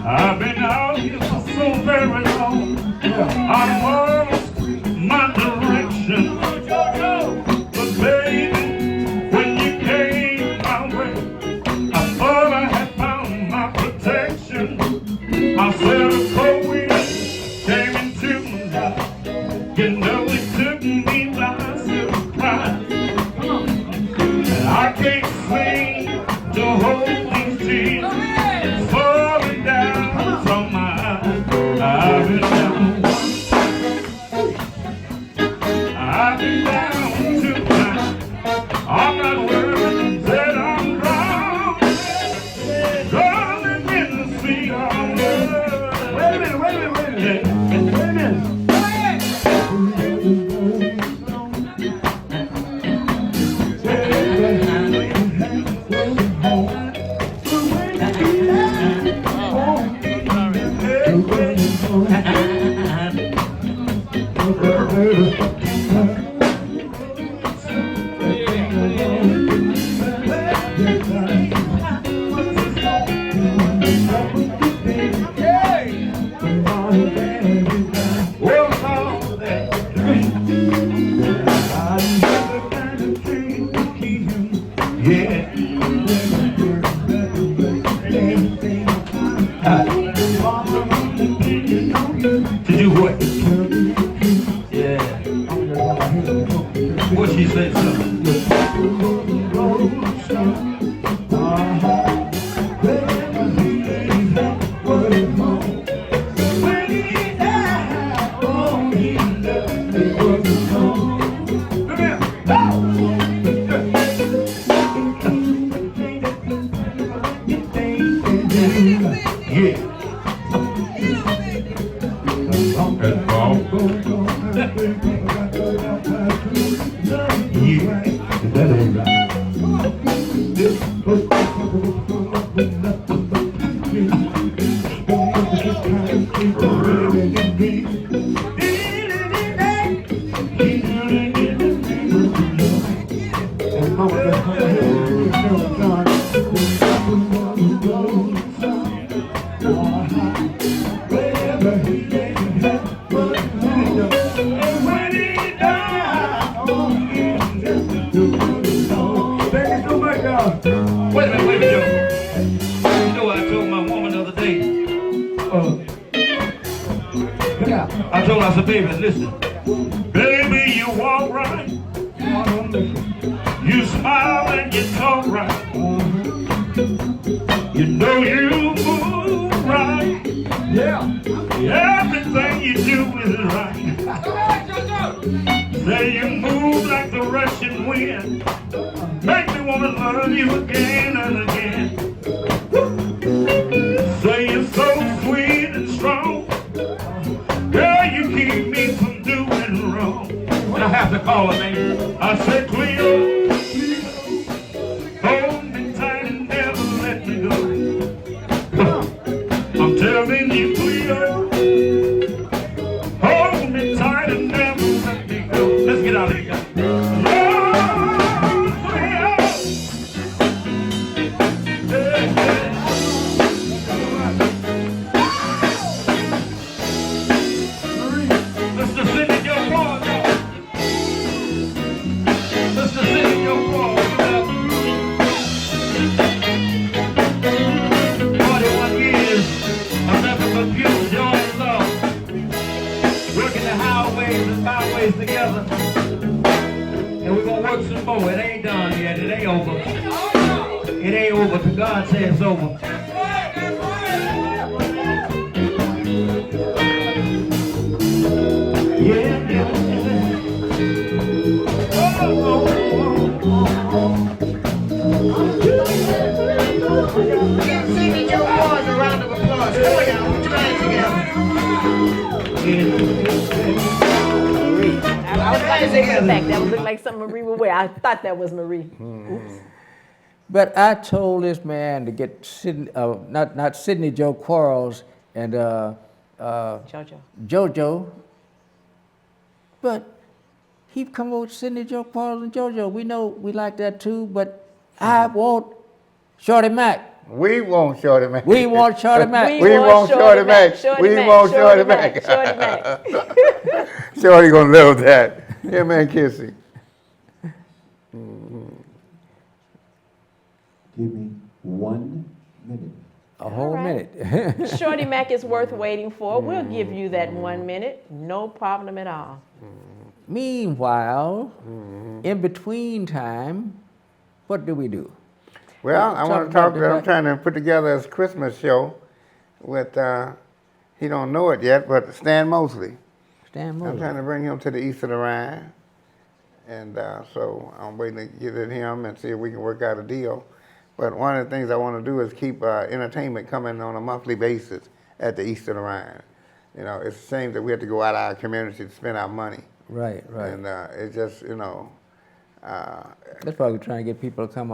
I've been out here for so very long. I'm lost my direction. But baby, when you came my way, I thought I had found my protection. I said a cold wind came into my life. You know it took me by surprise. And I can't sing to hold these tears falling down from my eyes. I've been down once, I've been down two times. I'm not worried that I'm drowned, drowning in the sea of love. Wait a minute, wait a minute, wait a minute, wait a minute. Yeah. When he died, oh, he loved me was alone. Come here. Yeah. Wait a minute, Joe. You know what I told my woman the other day? I told her, I said, baby, listen. Baby, you walk right. You smile and you talk right. You know you move right. Yeah. Everything you do is right. Say you move like the Russian wind. Make me want to love you again and again. Say you're so sweet and strong. Girl, you keep me from doing wrong. I have to call her name. I said, Cleo, hold me tight and never let me go. I'm telling you, Cleo, hold me tight and never let me go. Let's get out of here, guys. Together, and we're gonna work some more. It ain't done yet. It ain't over. It ain't over till God says it's over. Yeah, yeah. Sing your boys a round of applause. Come on, y'all. Put your hands together. I was about to say back. That would look like something Marie would wear. I thought that was Marie. Oops. But I told this man to get Sidney, not Sidney Joe Quarles and JoJo, but he come over with Sidney Joe Quarles and JoJo. We know we like that too, but I want Shorty Mac. We want Shorty Mac. We want Shorty Mac. We want Shorty Mac. We want Shorty Mac. Shorty Mac. Shorty gonna live that. Yeah, man, Kissy. Give me 1 minute. A whole minute. Shorty Mac is worth waiting for. We'll give you that 1 minute. No problem at all. Meanwhile, in between time, what do we do? Well, I want to talk to I'm trying to put together a Christmas show with, he don't know it yet, but Stan Mosley. Stan Mosley. I'm trying to bring him to the east of the Rhine. And so I'm waiting to get at him and see if we can work out a deal. But one of the things I want to do is keep entertainment coming on a monthly basis at the east of the Rhine. You know, it's a shame that we have to go out of our community to spend our money. Right, right. And it's just, you know. That's why we're trying to get people to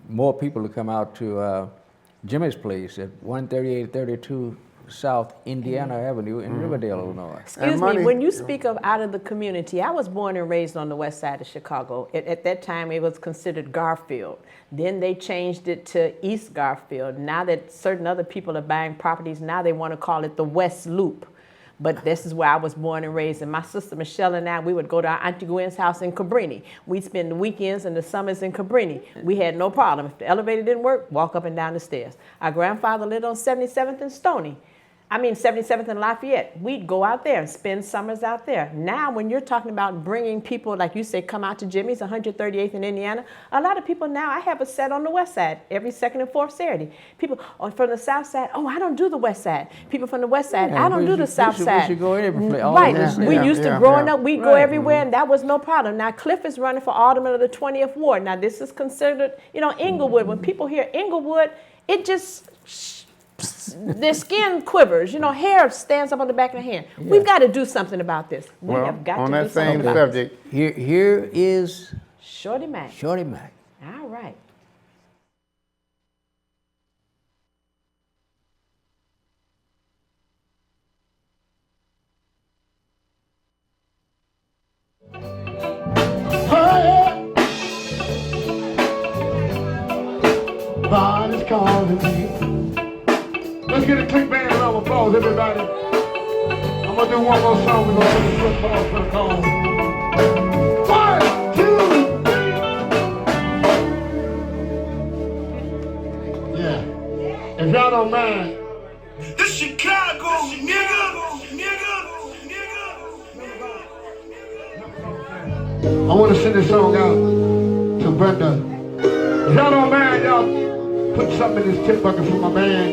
more people to come out to Jimmy's place at 13832 South Indiana Avenue in Riverdale, Illinois. Excuse me, when you speak of out of the community, I was born and raised on the west side of Chicago. At that time, it was considered Garfield. Then they changed it to East Garfield. Now that certain other people are buying properties, now they want to call it the West Loop. But this is where I was born and raised. And my sister Michelle and I, we would go to our Auntie Gwen's house in Cabrini. We'd spend the weekends and the summers in Cabrini. We had no problem. If the elevator didn't work, walk up and down the stairs. Our grandfather lived on 77th and Stony. 77th and Lafayette. We'd go out there and spend summers out there. Now, when you're talking about bringing people, like you say, come out to Jimmy's, 138th in Indiana, a lot of people now, I have a set on the west side every second and fourth Saturday. People from the south side, oh, I don't do the west side. People from the west side, I don't do the south side. We should go everywhere. Right. We used to, growing up, we'd go everywhere, and that was no problem. Now, Cliff is running for alderman of the 20th Ward. Now, this is considered, Inglewood. When people hear Inglewood, it just... their skin quivers, hair stands up on the back of the hand. Yeah. We've got to do something about this. We have got on to that do something same about subject, this. Here is Shorty Mac. Shorty Mac. All right. God is calling me. Let's get a quick band round of applause, everybody. I'm gonna do one more song. We're gonna do the football for the call. 1, 2, 3. Yeah. If y'all don't mind. The Chicago nigga. I want to send this song out to Brenda. If y'all don't mind, y'all put something in this tip bucket for my man.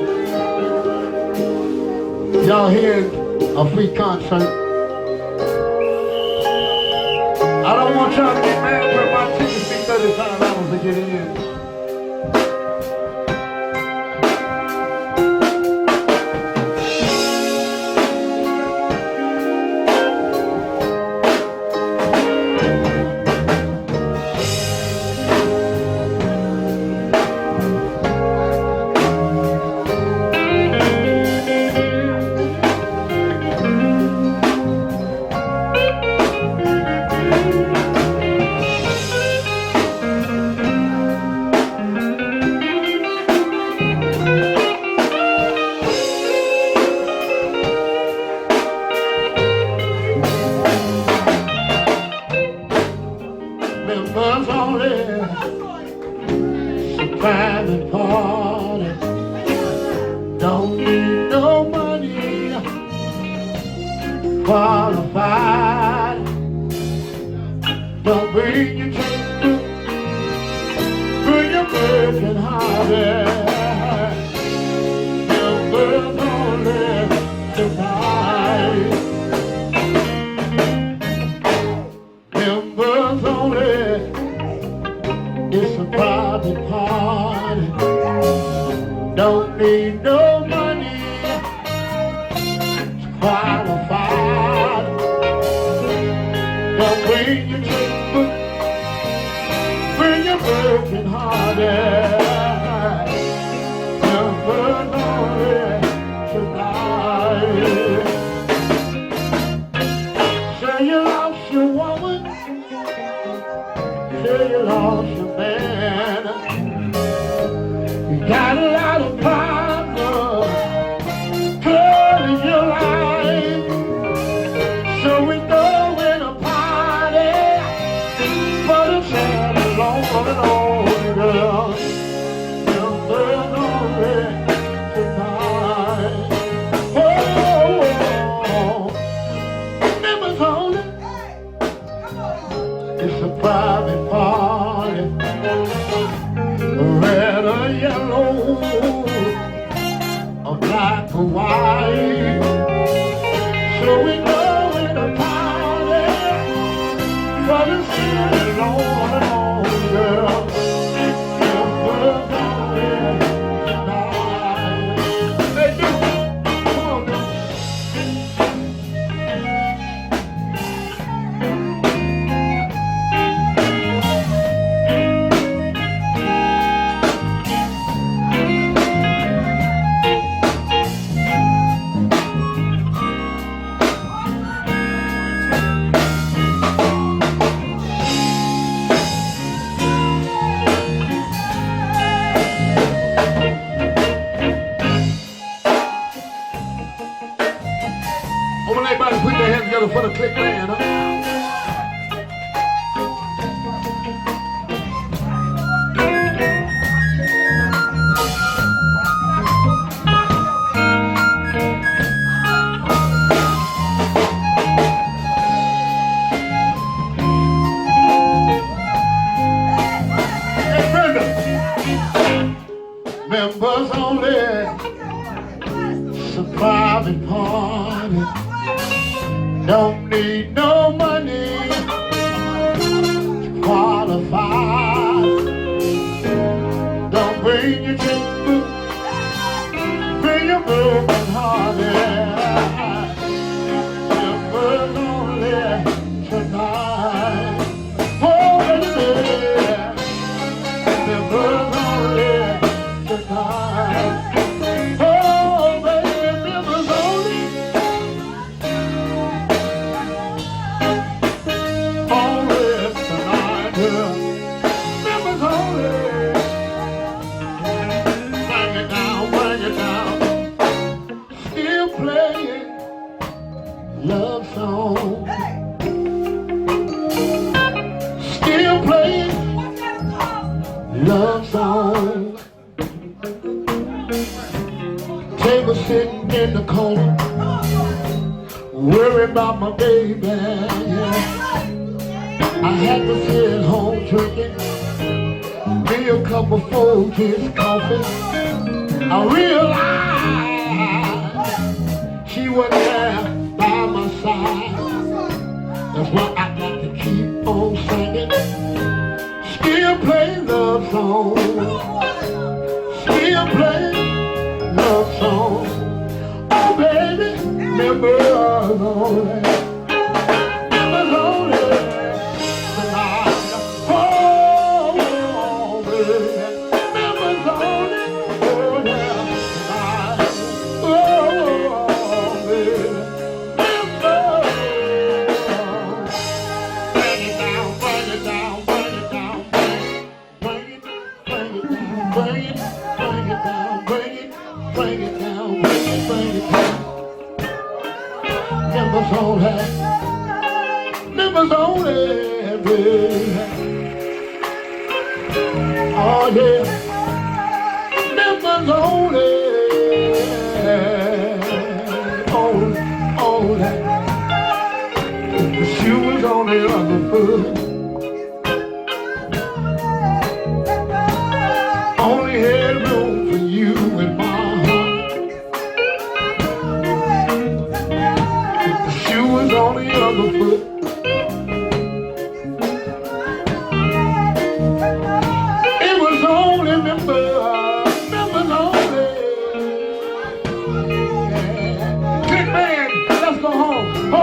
Y'all hearing a free concert. I don't want y'all to get mad where my tickets be $35 to get in. Don't need no money to qualify. Don't bring your checkbook, bring your broken heart. Members only tonight. Oh, baby, members only tonight. Oh, baby, members only. Only tonight, girl. Members only. Bring it down, bring it down. Still playing love songs. Still playing love songs. Table sitting in the corner, worry about my baby. Yeah. I had to sit home drinking me a cup of Folgers coffee. I realized she wasn't there by my side. That's why I got to keep on singing. Still play love songs. Still play love songs. Oh baby, members only. Members only tonight. Oh baby, members only. Oh yeah, tonight. Oh baby, members. Bring it down, bring it down, bring it down, bring it, bring it down, bring it, bring it down, bring it, bring it down, bring it down. Members only, members only, baby. Oh yeah, members only, only. The shoe is on the other foot. Only had room for you in my heart. The shoe is on the other foot. It was only members only. Yeah. Big man, let's go home. Oh,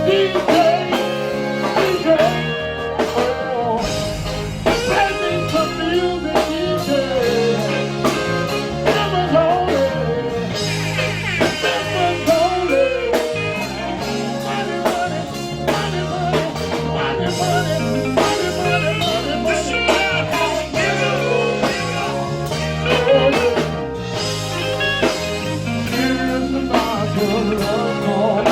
DJ, oh, play me some music, DJ. Members only, members only. Money, money, money, money, money, money, money, money, money, money. Oh, yeah. Serious about your love, oh.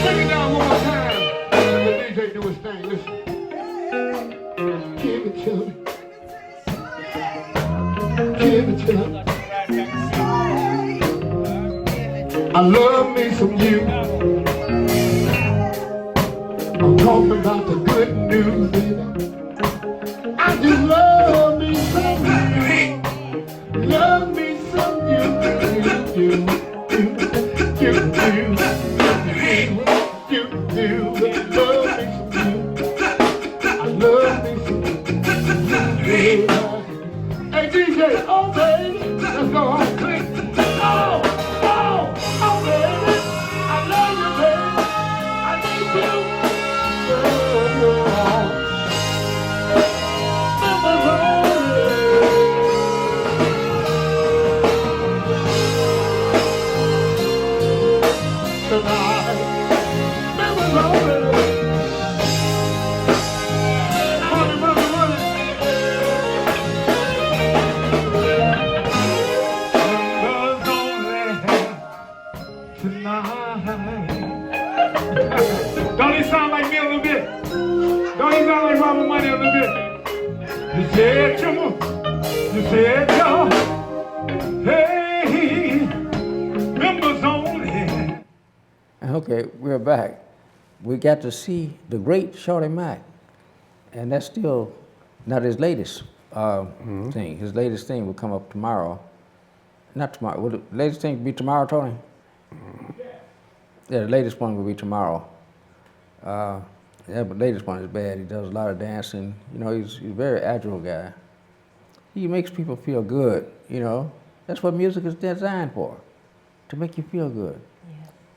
Take it down one more time. Let the DJ do his thing. Listen. Give it to me. Give it to me. I love me some you. I'm talking about the good news, baby. I just love me some you. Love me some you. Hey DJ, oh baby, let's go home, click. Oh, oh, oh baby, I love you baby, I need you. Don't he sound like me a little bit? Don't he sound like Robert Money a little bit? You said, Jimmy, you said, Joe, hey, members only. Okay, we're back. We got to see the great Shorty Mac, and that's still not his latest thing. His latest thing will come up tomorrow. Not tomorrow. Will the latest thing be tomorrow, Tony? Yeah, the latest one will be tomorrow. Yeah, but the latest one is bad. He does a lot of dancing. You know, he's a very agile guy. He makes people feel good, you know. That's what music is designed for, to make you feel good.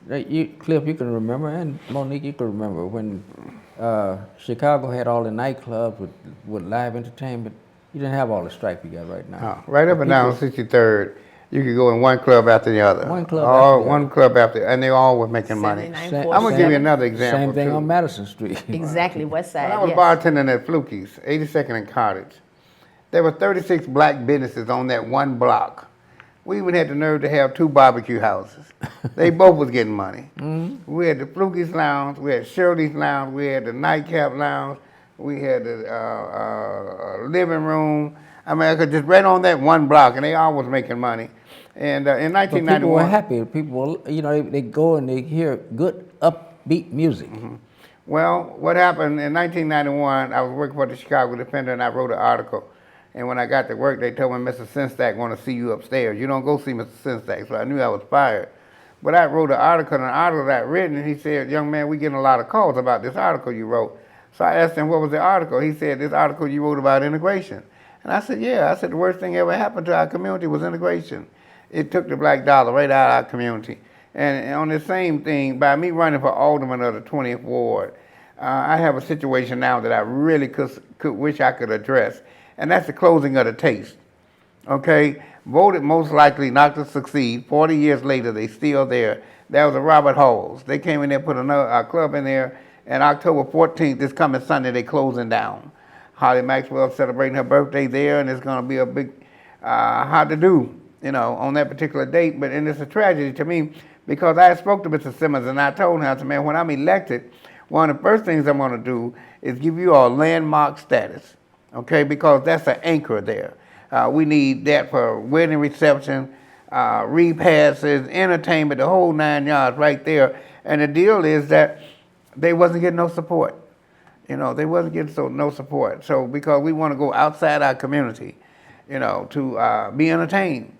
Yeah. Cliff, you can remember, and Monique, you can remember when Chicago had all the nightclubs with live entertainment. You didn't have all the stripe you got right now. Right up and down 63rd, you could go in one club after the other. One club after the other. One club after, and they all were making money. I'm going to give you another example. Same thing too. on Madison Street. Exactly, West Side. When I was bartending at Fluky's, 82nd and Cottage, there were 36 black businesses on that one block. We even had the nerve to have 2 barbecue houses. They both was getting money. We had the Fluky's Lounge, we had Shirley's Lounge, we had the Nightcap Lounge, we had the living room. I mean, I could just right on that one block, and they all was making money. And in 1991, people were happy. People, you know, they go and they hear good upbeat music. Well, what happened in 1991? I was working for the Chicago Defender, and I wrote an article. And when I got to work, they told me, Mr. Senstack want to see you upstairs. You don't go see Mr. Senstack. So I knew I was fired. But I wrote an article, and an article that I'd written, and he said, young man, we getting a lot of calls about this article you wrote. So I asked him, what was the article? He said, this article you wrote about integration. And I said, yeah. I said, the worst thing ever happened to our community was integration. It took the black dollar right out of our community. And on the same thing, by me running for alderman of the 20th Ward, I have a situation now that I really could wish I could address. And that's the closing of the Taste. Okay? Voted most likely not to succeed. 40 years later, they still there. That was a Robert Halls. They came in there, put a club in there, and October 14th, this coming Sunday, they closing down. Holly Maxwell celebrating her birthday there, and it's going to be a big hard to do, you know, on that particular date. But and it's a tragedy to me because I spoke to Mr. Simmons, and I told him, I said, man, when I'm elected, one of the first things I'm going to do is give you all landmark status. Okay, because that's an anchor there. We need that for wedding reception, repasses, entertainment, the whole 9 yards right there. And the deal is that they wasn't getting no support. You know, they wasn't getting no support. So because we want to go outside our community, you know, to be entertained.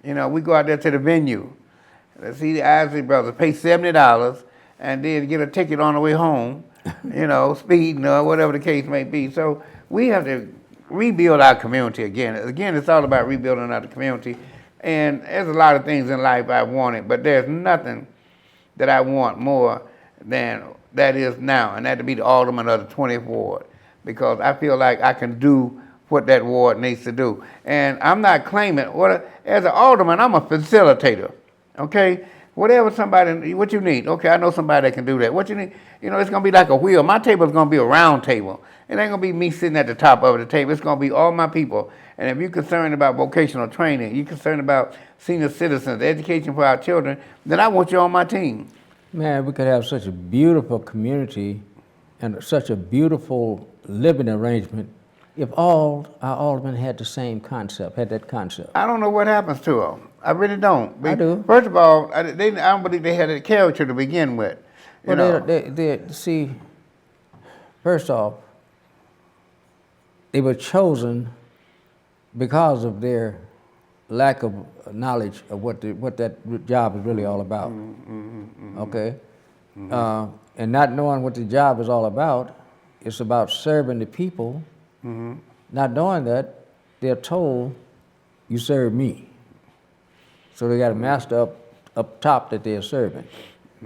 You know, we go out there to the venue, see the Isley Brothers, pay $70, and then get a ticket on the way home, you know, speeding or whatever the case may be. So we have to rebuild our community again. Again, it's all about rebuilding our community. And there's a lot of things in life I wanted, but there's nothing that I want more than that is now, and that to be the alderman of the 20th Ward, because I feel like I can do what that ward needs to do. And I'm not claiming, as an alderman, I'm a facilitator, okay? Whatever somebody, what you need, okay, I know somebody that can do that. What you need, you know, it's gonna be like a wheel. My table is gonna be a round table. It ain't gonna be me sitting at the top of the table. It's gonna be all my people. And if you're concerned about vocational training, you're concerned about senior citizens, education for our children, then I want you on my team. Man, we could have such a beautiful community and such a beautiful living arrangement if all our aldermen had the same concept, had that concept. I don't know what happens to them. I really don't. I do. First of all, I don't believe they had a character to begin with. You know. They see, first off, they were chosen because of their lack of knowledge of what that job is really all about. Okay? And not knowing what the job is all about, it's about serving the people. Not knowing that, they're told, you serve me. So they got a master up top that they're serving.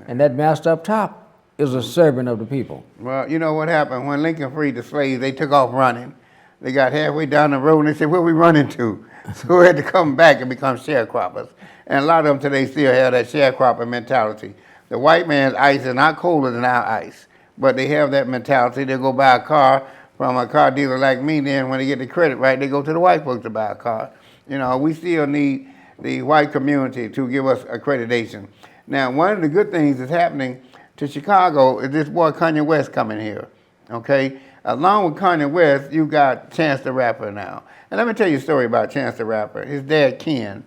And that master up top is a servant of the people. Well, you know what happened? When Lincoln freed the slaves, they took off running. They got halfway down the road and they said, where we running to? So we had to come back and become sharecroppers. And a lot of them today still have that sharecropper mentality. The white man's ice is not colder than our ice, but they have that mentality. They go buy a car from a car dealer like me, then when they get the credit right, they go to the white folks to buy a car. You know, we still need the white community to give us accreditation. Now, one of the good things that's happening to Chicago is this boy Kanye West coming here, okay? Along with Kanye West, you got Chance the Rapper now. And let me tell you a story about Chance the Rapper. His dad, Ken.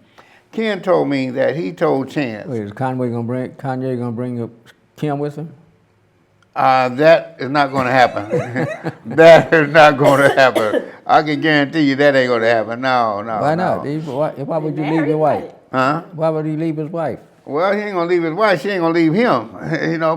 Ken told me that he told Chance. Wait, is Kanye gonna bring Kim with him? That is not going to happen. That is not going to happen. I can guarantee you that ain't going to happen. No. Why not? Why would you leave your wife? Huh? Why would he leave his wife? Well, he ain't going to leave his wife. She ain't going to leave him.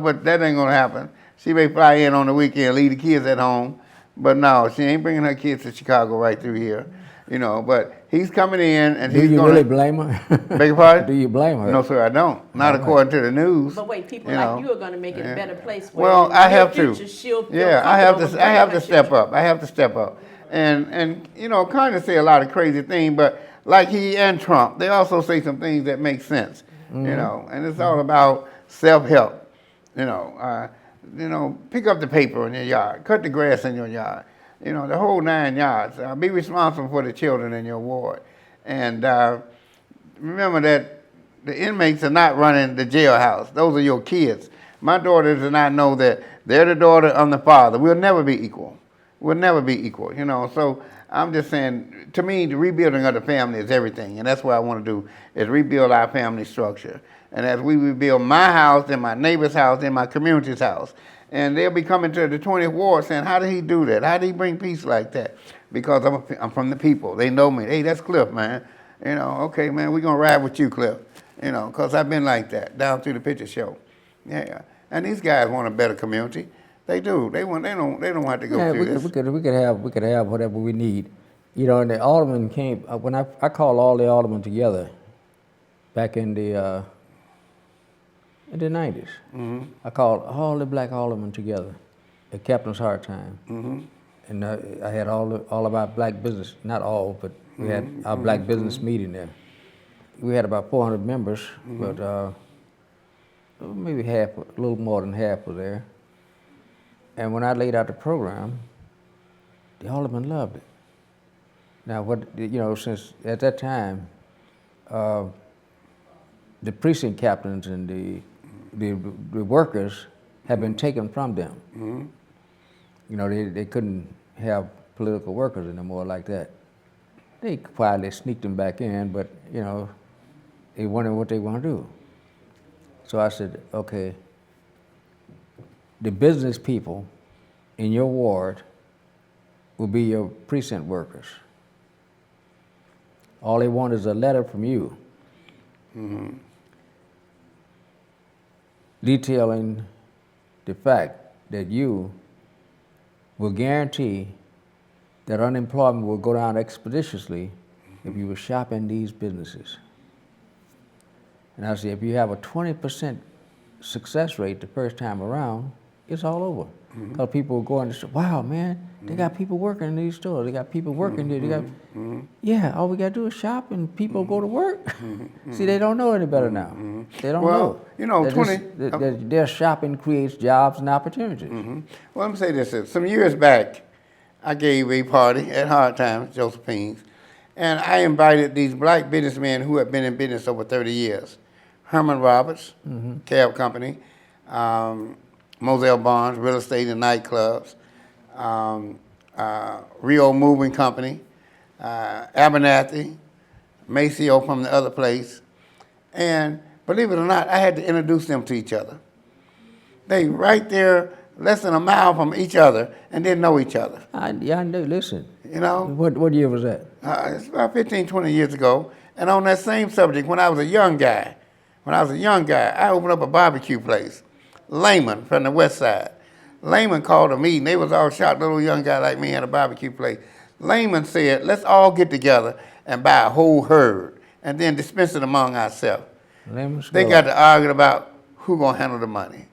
But that ain't going to happen. She may fly in on the weekend, leave the kids at home. But no, she ain't bringing her kids to Chicago right through here. But he's coming in and he's going to... Do you really blame her? Beg your pardon? Do you blame her? No, sir, I don't. Not according to the news. But wait, people like you are going to make it a better place. Well, I have to. Feel I have to step up. I have to step up. And kind of say a lot of crazy things, but like he and Trump, they also say some things that make sense. And it's all about self-help. Pick up the paper in your yard, cut the grass in your yard. The whole 9 yards. Be responsible for the children in your ward. And remember that the inmates are not running the jailhouse. Those are your kids. My daughters do not know that they're the daughter of the father. We'll never be equal. We'll never be equal, So I'm just saying, to me, the rebuilding of the family is everything. And that's what I want to do, is rebuild our family structure. And as we rebuild my house, and my neighbor's house, and my community's house, and they'll be coming to the 20th Ward saying, how did he do that? How did he bring peace like that? Because I'm from the people. They know me. Hey, that's Cliff, man. Okay, man, we're going to ride with you, Cliff. Because I've been like that, down through the picture show. Yeah. And these guys want a better community. They do. They don't have to go through this. We could have whatever we need. And the aldermen came, when I called all the aldermen together back in the 90s. I called all the black aldermen together at Captain's Hard Time. And I had all of our black business, not all, but we had our black business meeting there. We had about 400 members, but maybe half, a little more than half were there. And when I laid out the program, the aldermen loved it. Now, since at that time, the precinct captains and the workers had been taken from them. They couldn't have political workers anymore like that. They quietly sneaked them back in, but they wondered what they want to do. So I said, okay, the business people in your ward will be your precinct workers. All they want is a letter from you. Detailing the fact that you will guarantee that unemployment will go down expeditiously if you will shop in these businesses. And I said, if you have a 20% success rate the first time around, it's all over. Because people will go in and say, wow, man, they got people working in these stores. They got people working there. They got, yeah, all we got to do is shop and people go to work. See, they don't know any better now. They don't know. That their shopping creates jobs and opportunities. Well, let me say this. Some years back, I gave a party at Hard Times, Josephine's, and I invited these black businessmen who have been in business over 30 years. Herman Roberts, cab company, Moselle Barnes, real estate and nightclubs, Rio Moving Company, Abernathy, Maceo from the other place. And believe it or not, I had to introduce them to each other. They right there, less than a mile from each other, and didn't know each other. I knew, listen. What year was that? It's about 15, 20 years ago. And on that same subject, when I was a young guy, I opened up a barbecue place. Layman from the west side. Layman called a meeting. They was all shocked, little young guy like me at a barbecue place. Layman said, let's all get together and buy a whole herd and then dispense it among ourselves. They got to argue about who gonna handle the money.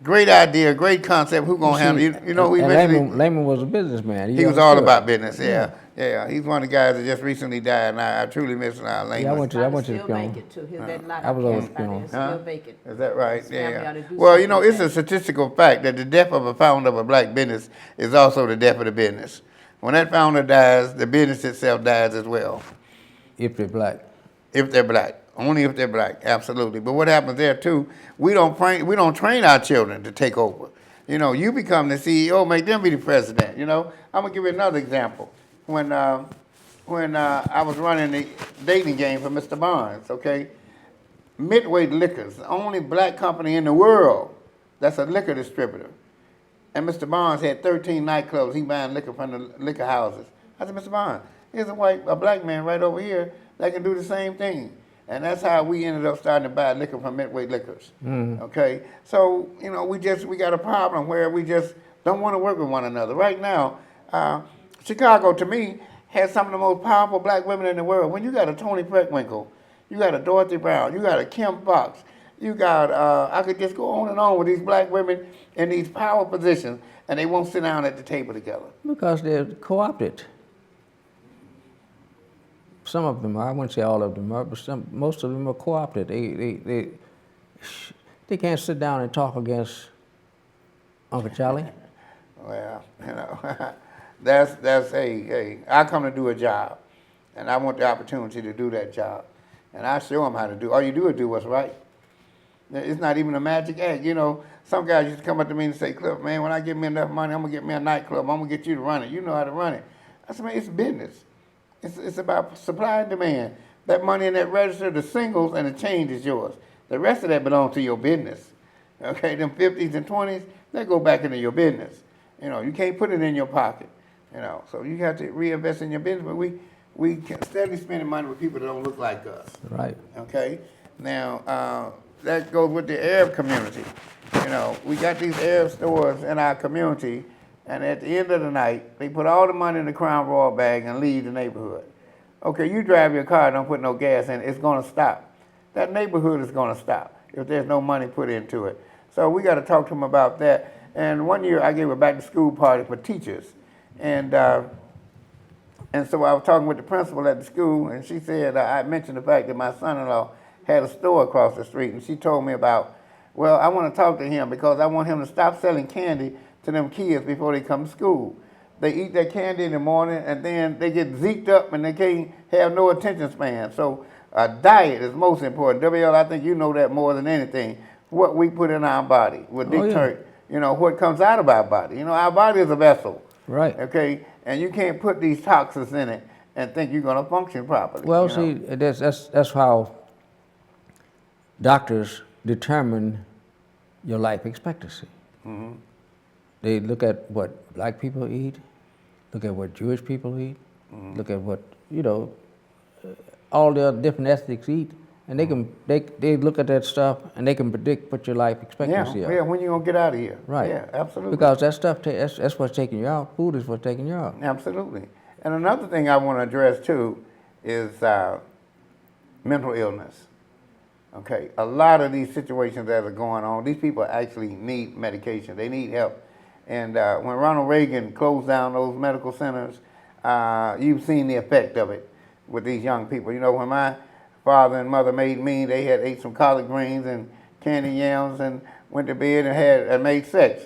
Great idea, great concept. Who gonna handle it? Who eventually... Layman was a businessman. He was all about business, yeah. He's one of the guys that just recently died, and I truly miss Layman. Yeah, I went to the funeral. I was over the funeral. Is that right? Yeah. Well, it's a statistical fact that the death of a founder of a black business is also the death of the business. When that founder dies, the business itself dies as well. If they're black. If they're black. Only if they're black, absolutely. But what happens there too, we don't train our children to take over. You become the CEO, make them be the president. I'm gonna give you another example. When I was running the dating game for Mr. Barnes, okay, Midway Liquors, the only black company in the world That's a liquor distributor. And Mr. Barnes had 13 nightclubs. He buying liquor from the liquor houses. I said, Mr. Barnes, here's a black man right over here that can do the same thing. And that's how we ended up starting to buy liquor from Midway Liquors. Okay? So, you know, we got a problem where we just don't want to work with one another. Right now, Chicago, to me, has some of the most powerful black women in the world. When you got a Toni Preckwinkle, you got a Dorothy Brown, you got a Kim Fox, you got, I could just go on and on with these black women in these power positions, and they won't sit down at the table together. Because they're co-opted. Some of them are, I wouldn't say all of them are, but most of them are co-opted. They can't sit down and talk against Uncle Charlie. Well, you know, I come to do a job, and I want the opportunity to do that job. And I show them how to do. All you do is do what's right. It's not even a magic act. You know, some guys used to come up to me and say, Cliff, man, when I get me enough money, I'm going to get me a nightclub. I'm going to get you to run it. You know how to run it. I said, man, it's business. It's about supply and demand. That money in that register, the singles and the change is yours. The rest of that belongs to your business. Okay, them 50s and 20s, they go back into your business. You know, you can't put it in your pocket. You know, so you have to reinvest in your business. But we can steadily spending money with people that don't look like us. Right. Okay. Now that goes with the Arab community. You know, we got these Arab stores in our community, and at the end of the night, they put all the money in the Crown Royal bag and leave the neighborhood. Okay, you drive your car, don't put no gas in it, it's going to stop. That neighborhood is going to stop if there's no money put into it. So we got to talk to them about that. And one year I gave a back to school party for teachers, and so I was talking with the principal at the school, and she said I mentioned the fact that my son-in-law had a store across the street, and she told me about, well, I want to talk to him because I want him to stop selling candy to them kids before they come to school. They eat that candy in the morning, and then they get zeked up, and they can't have no attention span. So diet is most important. WL, I think you know that more than anything. What we put in our body will dictate, you know, what comes out of our body. You know, our body is a vessel. Right. Okay, and you can't put these toxins in it and think you're going to function properly. Well, you know? see, that's how doctors determine your life expectancy. Mm-hmm. They look at what black people eat, look at what Jewish people eat, look at what, you know, all the different ethnics eat, and they look at that stuff and they can predict what your life expectancy is. Yeah, when you gonna get out of here? Right. Yeah, absolutely. Because that stuff, that's what's taking you out. Food is what's taking you out. Absolutely. And another thing I want to address too is mental illness. Okay, a lot of these situations that are going on, these people actually need medication. They need help. And when Ronald Reagan closed down those medical centers, you've seen the effect of it with these young people. You know, when my father and mother made me, they had ate some collard greens and candy yams and went to bed and made sex.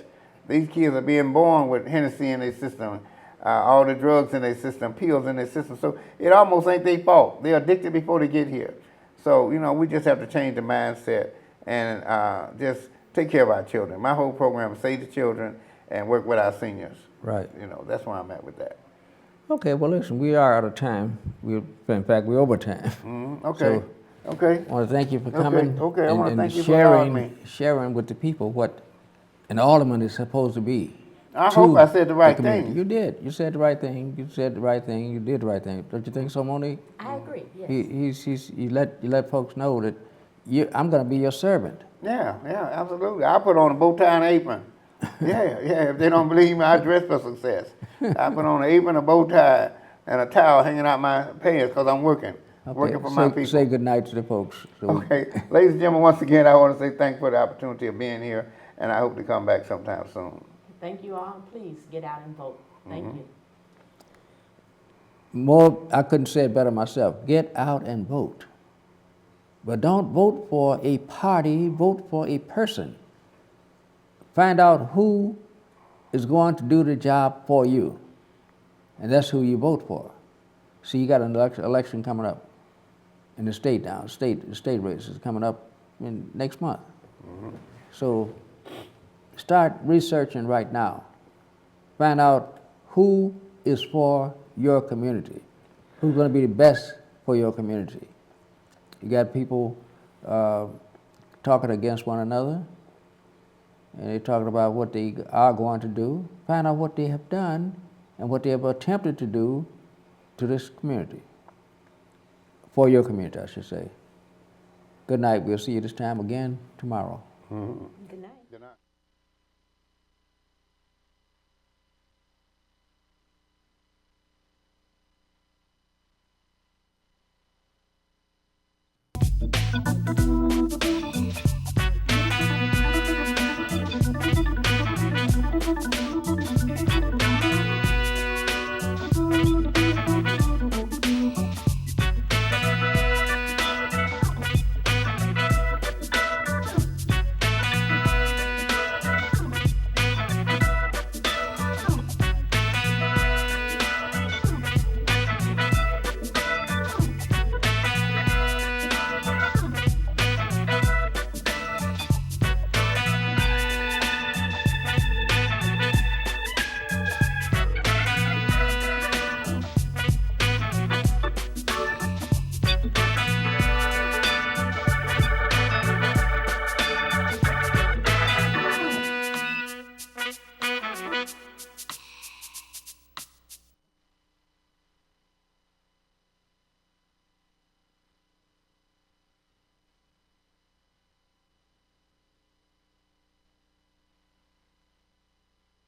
These kids are being born with Hennessy in their system, all the drugs in their system, pills in their system. So it almost ain't their fault. They're addicted before they get here. So, you know, we just have to change the mindset and just take care of our children. My whole program is Save the Children and work with our seniors. Right. You know, that's where I'm at with that. Okay, well, listen, we are out of time. In fact, we're over time. Okay. So, okay. I want to thank you for coming I want to thank you sharing, for having me. sharing with the people what an alderman is supposed to be. I hope I said the right community. thing. You did. You said the right thing. You said the right thing. You did the right thing. Don't you think so, Monique? I agree, yes. You let folks know that I'm going to be your servant. Yeah, absolutely. I put on a bow tie and apron. Yeah. If they don't believe me, I dress for success. I put on an apron, a bow tie, and a towel hanging out my pants because I'm working for my people. Say good night to the folks. So. Okay, ladies and gentlemen, once again, I want to say thanks for the opportunity of being here, and I hope to come back sometime soon. Thank you all. Please get out and vote. Thank you. I couldn't say it better myself. Get out and vote. But don't vote for a party, vote for a person. Find out who is going to do the job for you. And that's who you vote for. See, you got an election coming up in the state now. The state race is coming up next month. So start researching right now. Find out who is for your community. Who's going to be the best for your community. You got people talking against one another, and they're talking about what they are going to do. Find out what they have done and what they have attempted to do to this community. For your community, I should say. Good night. We'll see you this time again tomorrow. Mhm. Good night. Good night.